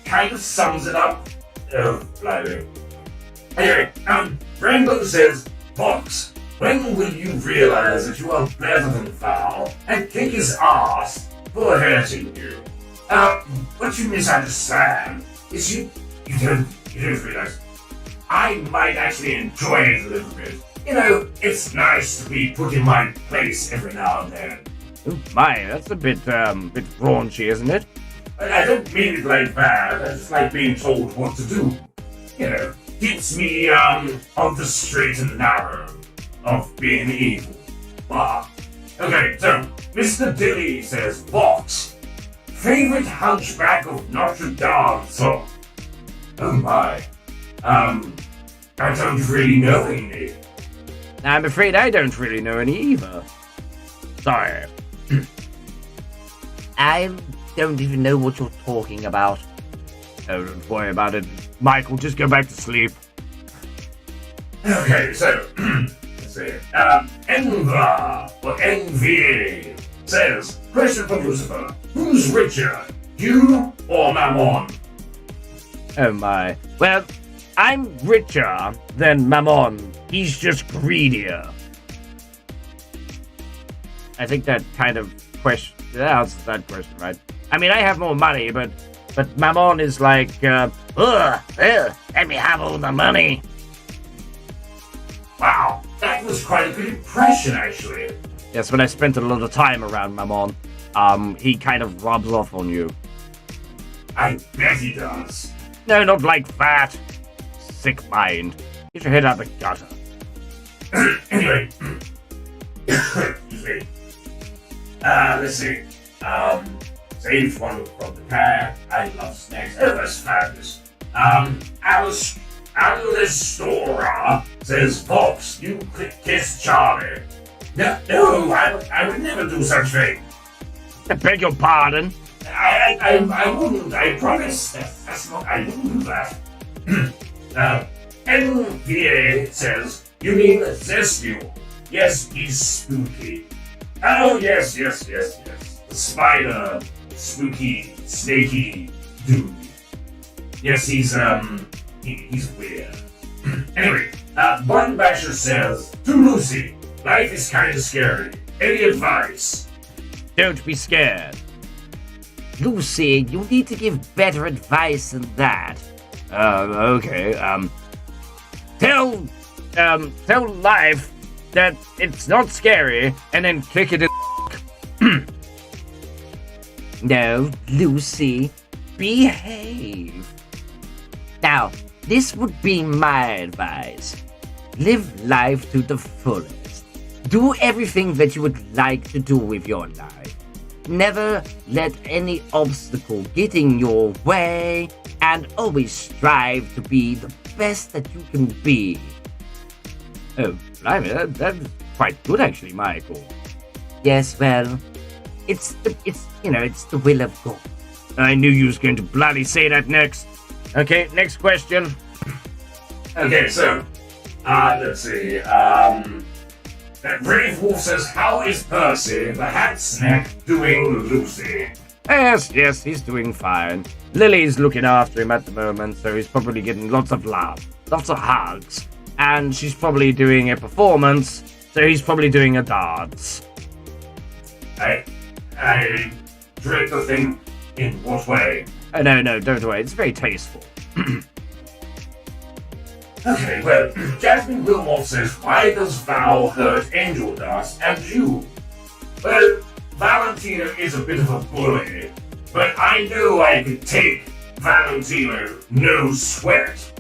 kind of sums it up. Oh, blimey. Anyway, Rainbow says, Vox, when will you realize that you are better than Val and kick his ass for hurting you? What you misunderstand is you don't realize I might actually enjoy it a little bit. It's nice to be put in my place every now and then. Oh my, that's a bit raunchy, isn't it? I don't mean it like that. I just like being told what to do. Keeps me on the straight and narrow of being evil. Okay, so Mr. Dilly says, Vox, favorite Hunchback of Notre Dame song? Oh my. I don't really know any. I'm afraid I don't really know any either. Sorry. I don't even know what you're talking about. Oh, don't worry about it. Michael, just go back to sleep. Okay, so, let's see. Enva, or NVA, says, question for Lucifer, who's richer, you or Mammon? Oh my. Well, I'm richer than Mammon. He's just greedier. I think that kind of answers that question, right? I mean, I have more money, but Mammon is like, let me have all the money. Wow, that was quite a good impression, actually. Yes, when I spent a lot of time around Mammon, he kind of rubs off on you. I bet he does. No, not like that. Sick mind. Get your head out the gutter. Anyway. Excuse me. Let's see. Saved one from the car. I love snacks. Oh, that's fabulous. Alistora says, Vox, you kiss Charlie. No, I would never do such thing. I beg your pardon. I wouldn't. I promise. That's not. I wouldn't do that. NVA says, you mean Zestial? Yes, he's spooky. Oh, yes. The spider, spooky, snaky dude. Yes, he's weird. Anyway, Bun Basher says, to Lucy, life is kind of scary. Any advice? Don't be scared. Lucy, you need to give better advice than that. Okay, tell life that it's not scary, and then kick it in. No, Lucy, behave. Now, this would be my advice. Live life to the fullest. Do everything that you would like to do with your life. Never let any obstacle get in your way, and always strive to be the best that you can be. Oh, blimey, that's quite good actually, Michael. Yes, well, it's the will of God. I knew you was going to bloody say that next. Okay, next question. Okay, so, let's see, Brave Wolf says, how is Percy, the hat snack, doing Lucy? Yes, he's doing fine. Lily's looking after him at the moment, so he's probably getting lots of love, lots of hugs, and she's probably doing a performance, so he's probably doing a dance. I dread the thing. In what way? Oh, no, don't worry. It's very tasteful. Okay, well, Jasmine Wilmot says, why does Val hurt Angel Dust and you? Well, Valentina is a bit of a bully, but I know I could take Valentino, no sweat.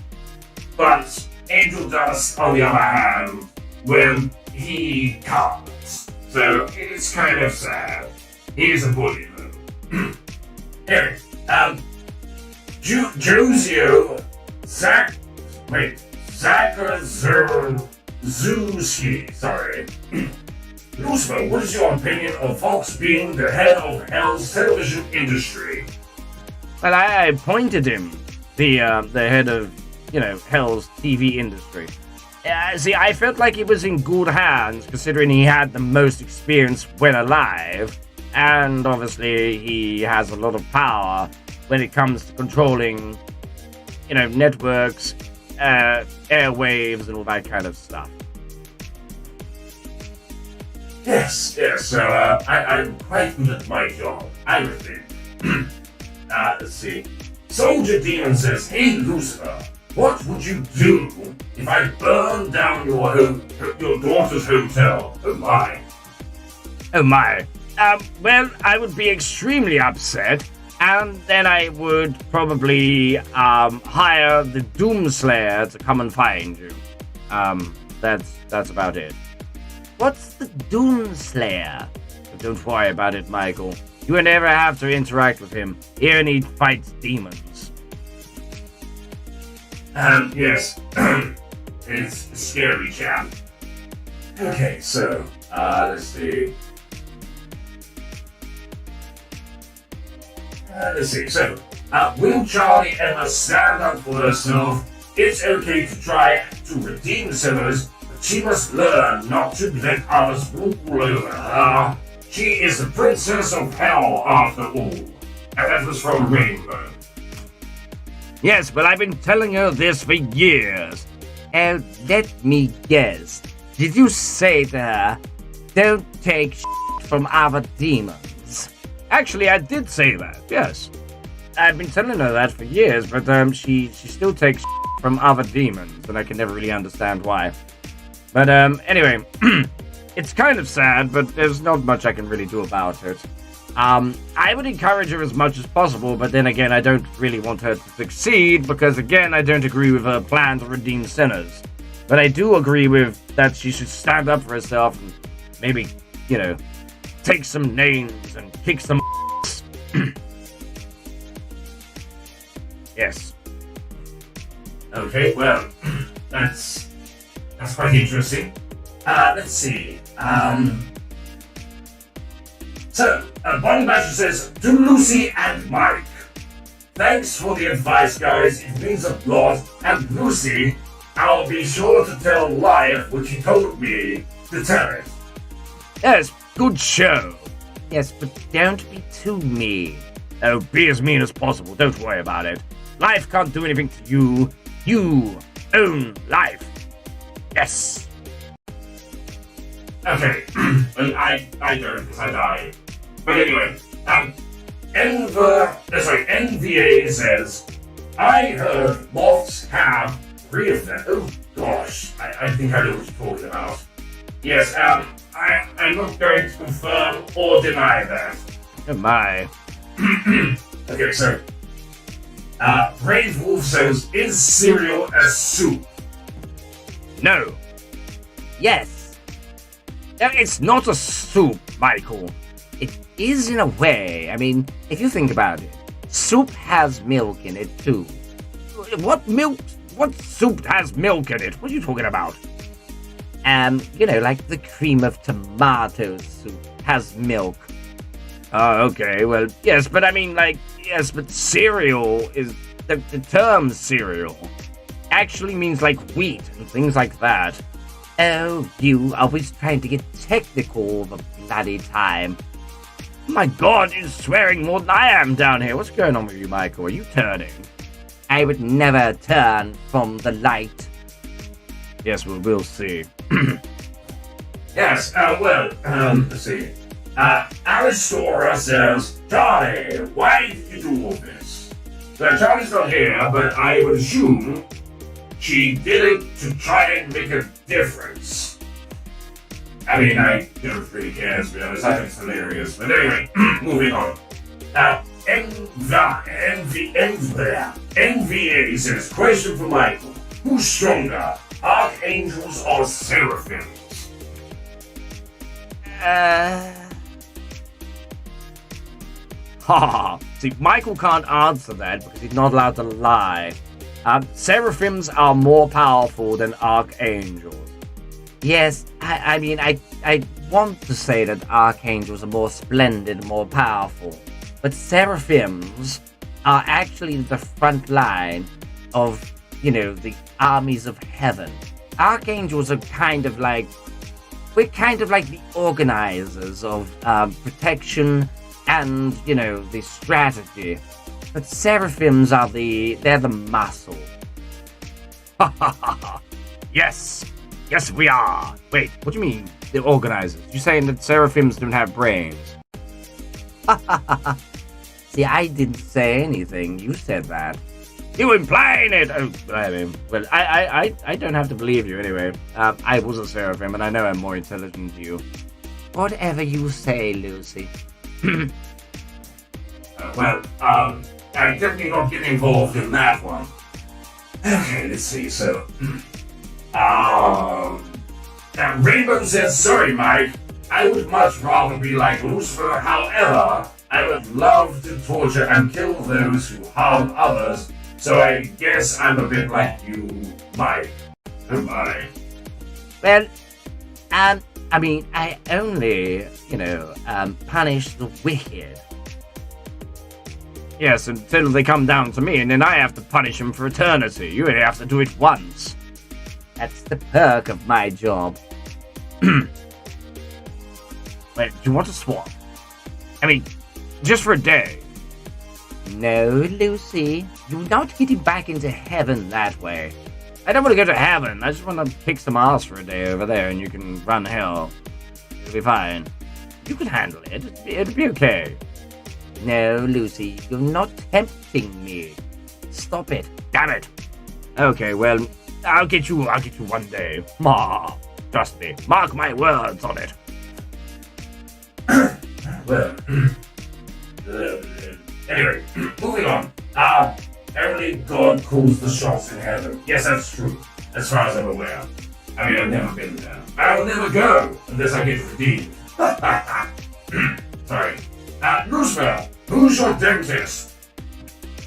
But Angel Dust, on the other hand, well, he can't. So it's kind of sad. He is a bully, though. Anyway, Josio Zakazurzuski, sorry. Lucifer, what is your opinion of Fox being the head of Hell's television industry? Well, I pointed him, the head of, Hell's TV industry. See, I felt like he was in good hands, considering he had the most experience when alive, and obviously he has a lot of power when it comes to controlling, networks, airwaves, and all that kind of stuff. Yes, so, I'm quite good at my job, I would think. Let's see. Soldier Demon says, hey Lucifer, what would you do if I burned down your daughter's hotel? Oh my. Oh my. Well, I would be extremely upset, and then I would probably hire the Doomslayer to come and find you. That's about it. What's the Doomslayer? Don't worry about it, Michael. You will never have to interact with him. He only fights demons. Yes. It's a scary chap. Okay, so, let's see. So, will Charlie ever stand up for herself? It's okay to try to redeem sinners, but she must learn not to let others rule over her. She is the princess of hell, after all. And that was from Rainbow. Yes, but I've been telling her this for years. And let me guess. Did you say to her, don't take shit from other demons? Actually, I did say that, yes. I've been telling her that for years, but she still takes shit from other demons, and I can never really understand why. But anyway, it's kind of sad, but there's not much I can really do about it. I would encourage her as much as possible, but then again, I don't really want her to succeed, because again, I don't agree with her plan to redeem sinners. But I do agree with that she should stand up for herself and maybe, take some names and kick some Yes. Okay, well, that's quite interesting. Let's see. So, Bonnie Basher says, to Lucy and Mike, thanks for the advice, guys. It means a lot. And Lucy, I'll be sure to tell Life what you told me to tell it. Yes, good show. Yes, but don't be too mean. Oh, be as mean as possible. Don't worry about it. Life can't do anything to you. You own life. Yes. Okay. Well, I don't, because I died. But anyway, NVA says, I heard moths have 3 of them. Oh gosh, I think I know what you're talking about. Yes, I'm not going to confirm or deny that. Oh my. Okay, so, Brave Wolf says, is cereal a soup? No. Yes. No, it's not a soup, Michael. It is in a way. I mean, if you think about it, soup has milk in it too. What milk? What soup has milk in it? What are you talking about? Like the cream of tomato soup has milk. Oh, okay. Well, yes, but I mean, yes, but cereal is the term cereal actually means like wheat and things like that. Oh, you always trying to get technical all the bloody time. My God, you're swearing more than I am down here. What's going on with you, Michael? Are you turning? I would never turn from the light. Yes, we'll see. Yes, let's see. Aristora says, Charlie, why did you do all this? So Charlie's not here, but I would assume she did it to try and make a difference. I mean, I don't really care, to be honest. I think it's hilarious. But anyway, moving on. NVA says, question for Michael. Who's stronger, archangels or seraphims? Ha! See, Michael can't answer that because he's not allowed to lie. Seraphims are more powerful than archangels. Yes, I mean, I want to say that archangels are more splendid, more powerful. But seraphims are actually the front line of, the armies of heaven. Archangels are we're kind of like the organizers of protection and, the strategy. But seraphims are they're the muscle. Ha ha ha ha! Yes! Yes, we are! Wait, what do you mean, the organizers? You saying that seraphims don't have brains? See, I didn't say anything. You said that. You implying it! Oh, I mean, well, I don't have to believe you anyway. I was a seraphim, and I know I'm more intelligent than you. Whatever you say, Lucy. I'm definitely not getting involved in that one. Okay, let's see, so... Rainbow says, sorry, Mike. I would much rather be like Lucifer. However, I would love to torture and kill those who harm others. So I guess I'm a bit like you, Mike. Am I? Well, I mean, I only, punish the wicked. Yes, until they come down to me, and then I have to punish them for eternity. You only have to do it once. That's the perk of my job. Wait, do you want to swap? I mean, just for a day. No, Lucy. You're not getting back into heaven that way. I don't want to go to heaven. I just want to kick some ass for a day over there, and you can run hell. It'll be fine. You can handle it. It'll be okay. No, Lucy. You're not tempting me. Stop it. Damn it. Okay, well, I'll get you one day. Trust me. Mark my words on it. Well, anyway, moving on. Only God calls the shots in heaven. Yes, that's true. As far as I'm aware. I mean, I've never been there. I'll never go unless I get redeemed. Sorry. Roosevelt, who's your dentist?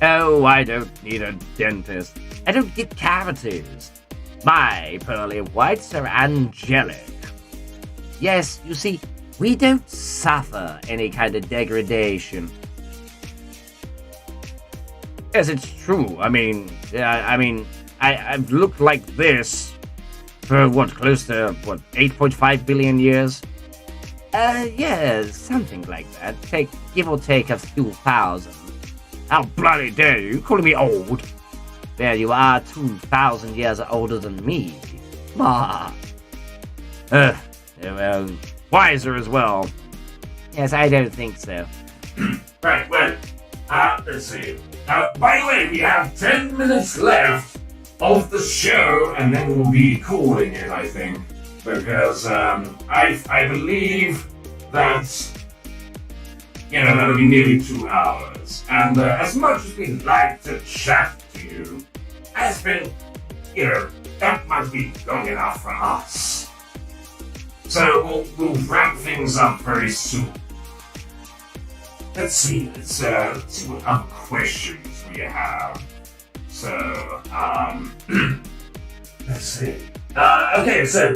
Oh, I don't need a dentist. I don't get cavities. My pearly whites are angelic. Yes, you see, we don't suffer any kind of degradation. Yes, it's true. I've looked like this for, close to, 8.5 billion years? Yeah, something like that. Give or take a few thousand. How bloody dare you? You're calling me old? Well, you are 2,000 years older than me. Well, wiser as well. Yes, I don't think so. Right, well, let's see. By the way, we have 10 minutes left of the show, and then we'll be calling it, I think. Because, I believe that, that'll be nearly 2 hours. And, as much as we'd like to chat to you, Hazbin, that might be long enough for us. So, we'll wrap things up very soon. Let's see what other questions we have. So, let's see. Okay, so,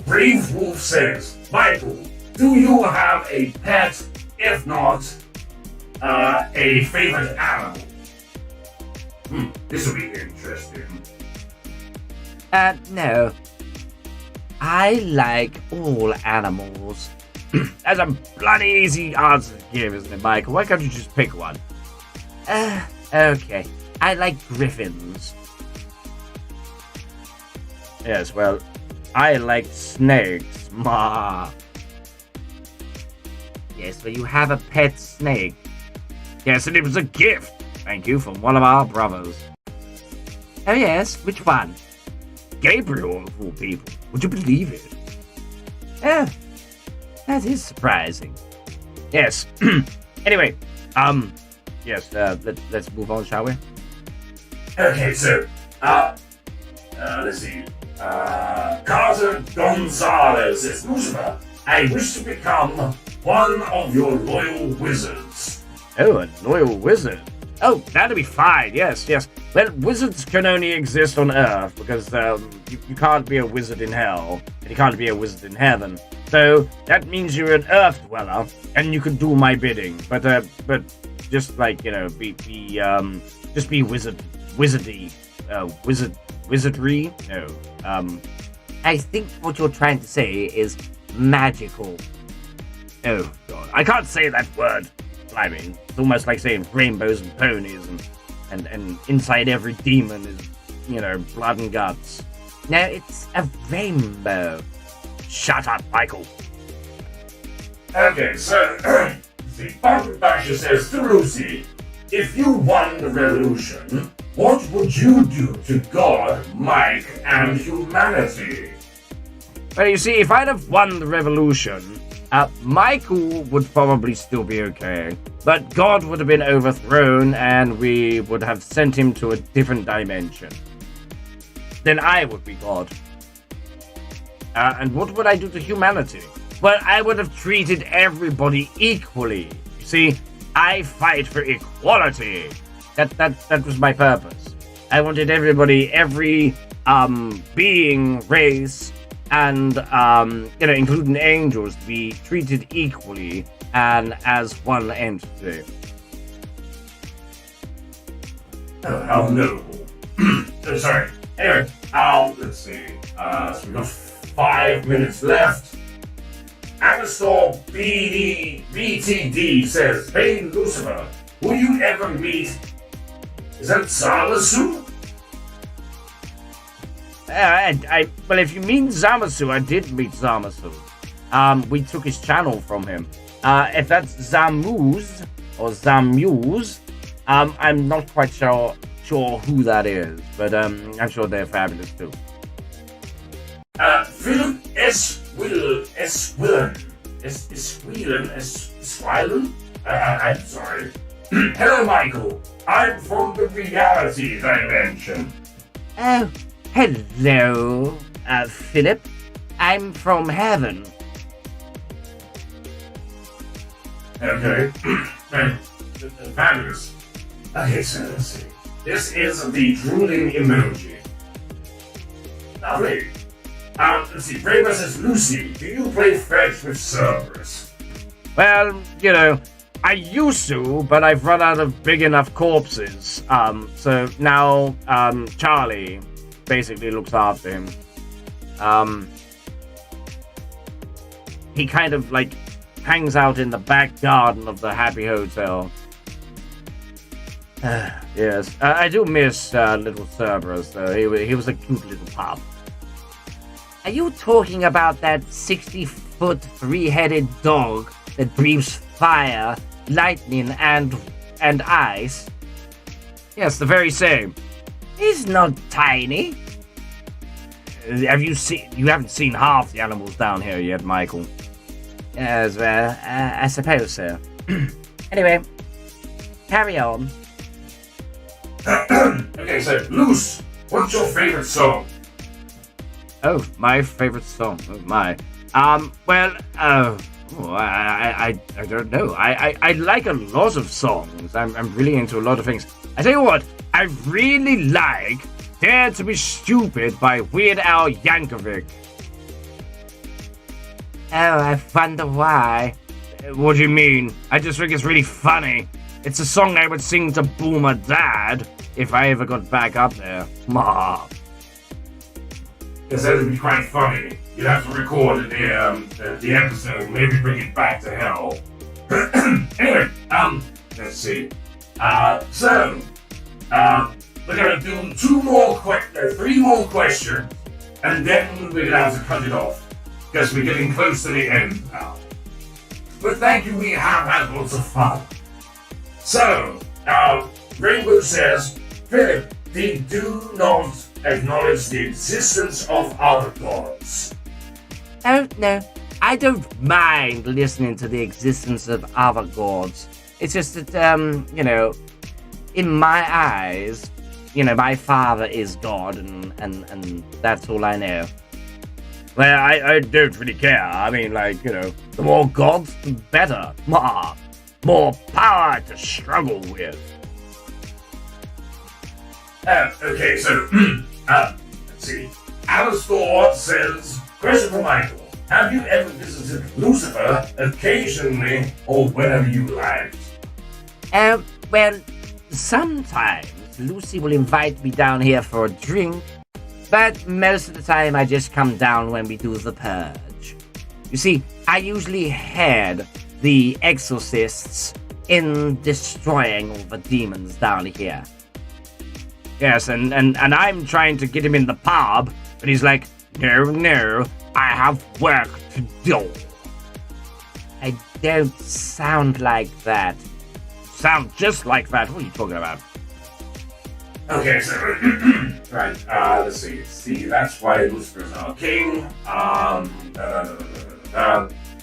Brave Wolf says, Michael, do you have a pet? If not, a favorite animal? This will be interesting. No. I like all animals. That's a bloody easy answer to give, isn't it, Michael? Why can't you just pick one? Okay. I like griffins. Yes, well, I like snakes. Ma. Yes, well, you have a pet snake. Yes, and it was a gift. Thank you, from one of our brothers. Oh, yes? Which one? Gabriel, of all people. Would you believe it? Oh, that is surprising. Yes. Anyway, yes, let's move on, shall we? Okay, so, let's see. Carter Gonzalez says, Lucifer, I wish to become one of your loyal wizards. Oh, a loyal wizard. Oh, that'd be fine. Yes. Well, wizards can only exist on Earth because you can't be a wizard in hell, and you can't be a wizard in heaven. So that means you're an Earth dweller, and you can do my bidding. But just like be wizardry. No. I think what you're trying to say is magical. Oh God, I can't say that word. I mean, it's almost like saying rainbows and ponies, and inside every demon is, blood and guts. No, it's a rainbow. Shut up, Michael. Okay, so, the Bumper Basher says to Lucy, if you won the revolution, what would you do to God, Mike, and humanity? Well, you see, if I'd have won the revolution, Michael would probably still be okay, but God would have been overthrown, and we would have sent him to a different dimension. Then I would be God. And what would I do to humanity? Well, I would have treated everybody equally. You see, I fight for equality. That was my purpose. I wanted everybody, every being, race, and including angels, to be treated equally and as one entity. Oh, how noble. Sorry. Anyway, let's see. So we've got 5 minutes left. Anastor BTD says, hey Lucifer, will you ever meet? Is that Zamasu? Well, if you mean Zamasu, I did meet Zamasu. We took his channel from him. If that's Zamuz or Zamuse, I'm not quite sure who that is, but I'm sure they're fabulous too. Philip Swillen? I'm sorry. Hello, Michael. I'm from the reality dimension. Oh, hello, Philip. I'm from heaven. Okay. Fabulous. Okay, so let's see. This is the drooling emoji. Lovely. Let's see. Braver says, Lucy, do you play fetch with Cerberus? Well, I used to, but I've run out of big enough corpses. So now, Charlie basically looks after him. He kind of, hangs out in the back garden of the Happy Hotel. Yes, I do miss little Cerberus, though. He was a cute little pup. Are you talking about that 60-foot, 3-headed dog that breathes fire, lightning, and ice? Yes, the very same. He's not tiny. You haven't seen half the animals down here yet, Michael. Yes, well, I suppose so. Anyway, carry on. Okay, so, Luce, what's your favorite song? Oh, my favorite song. Oh, my. I don't know. I like a lot of songs. I'm really into a lot of things. I tell you what, I really like Dare to Be Stupid by Weird Al Yankovic. Oh, I wonder why. What do you mean? I just think it's really funny. It's a song I would sing to Boomer Dad if I ever got back up there. Ma. Because that would be quite funny. you'd have to record the episode, maybe bring it back to hell. Anyway, let's see. We're gonna do three more questions, and then we're gonna have to cut it off, because we're getting close to the end now. But thank you, we have had lots of fun. So, Rainbow says, Philip, they do not acknowledge the existence of other gods. Oh, no. I don't mind listening to the existence of other gods. It's just that, in my eyes, my father is God, and that's all I know. Well, I don't really care. I mean, the more gods, the better. More power to struggle with. Okay, so, let's see. Alastor says, question for Michael. Have you ever visited Lucifer occasionally or whenever you liked? Well, sometimes Lucy will invite me down here for a drink, but most of the time I just come down when we do the purge. You see, I usually head the exorcists in destroying all the demons down here. Yes, and I'm trying to get him in the pub, but he's like, no, I have work to do. I don't sound like that. Sound just like that. What are you talking about? Okay, so, right, let's see. See, that's why Lucifer's our king.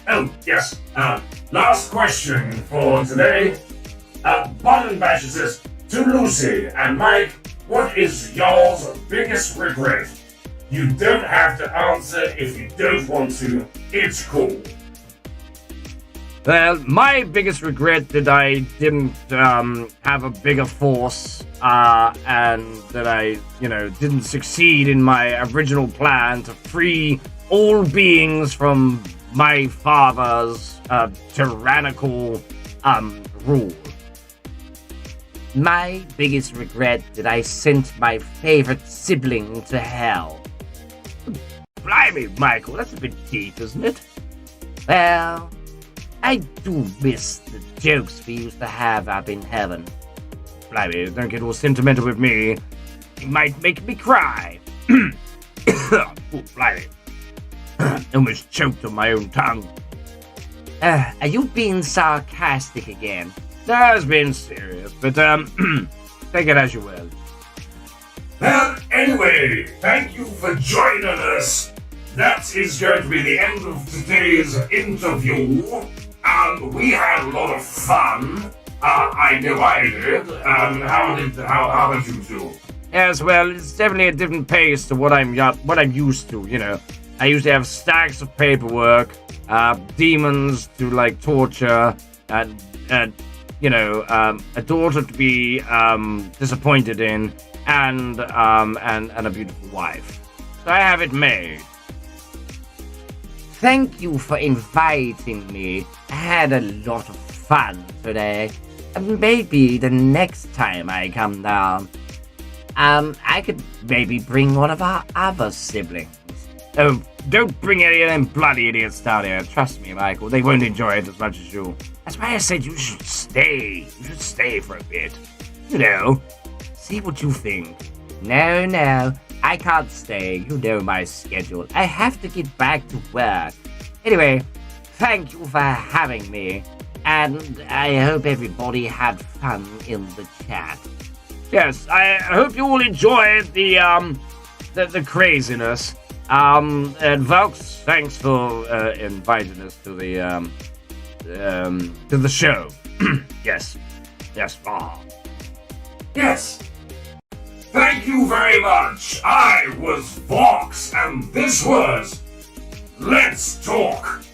Oh, yes. Last question for today. Button Basher says, to Lucy and Mike, what is y'all's biggest regret? You don't have to answer if you don't want to. It's cool. Well, my biggest regret that I didn't have a bigger force, and that I, didn't succeed in my original plan to free all beings from my father's tyrannical rule. My biggest regret that I sent my favorite sibling to hell. Blimey, Michael, that's a bit deep, isn't it? Well, I do miss the jokes we used to have up in heaven. Blimey, don't get all sentimental with me. You might make me cry. Oh, blimey. Almost choked on my own tongue. Are you being sarcastic again? No, I was being serious, but, take it as you will. Well, anyway, thank you for joining us. That is going to be the end of today's interview. We had a lot of fun. I know I did. How did you do? Yes, well, it's definitely a different pace to what I'm used to, I usually have stacks of paperwork, demons to, torture, and a daughter to be, disappointed in, and a beautiful wife. So I have it made. Thank you for inviting me. I had a lot of fun today. Maybe the next time I come down, I could maybe bring one of our other siblings. Oh, don't bring any of them bloody idiots down here. Trust me, Michael, they won't enjoy it as much as you. That's why I said you should stay. You should stay for a bit. See what you think. No, I can't stay. You know my schedule. I have to get back to work. Anyway, thank you for having me, and I hope everybody had fun in the chat. Yes, I hope you all enjoyed the craziness. And VOX, thanks for inviting us to the show. Yes. Yes. Thank you very much. I was VOX, and this was Let's Talk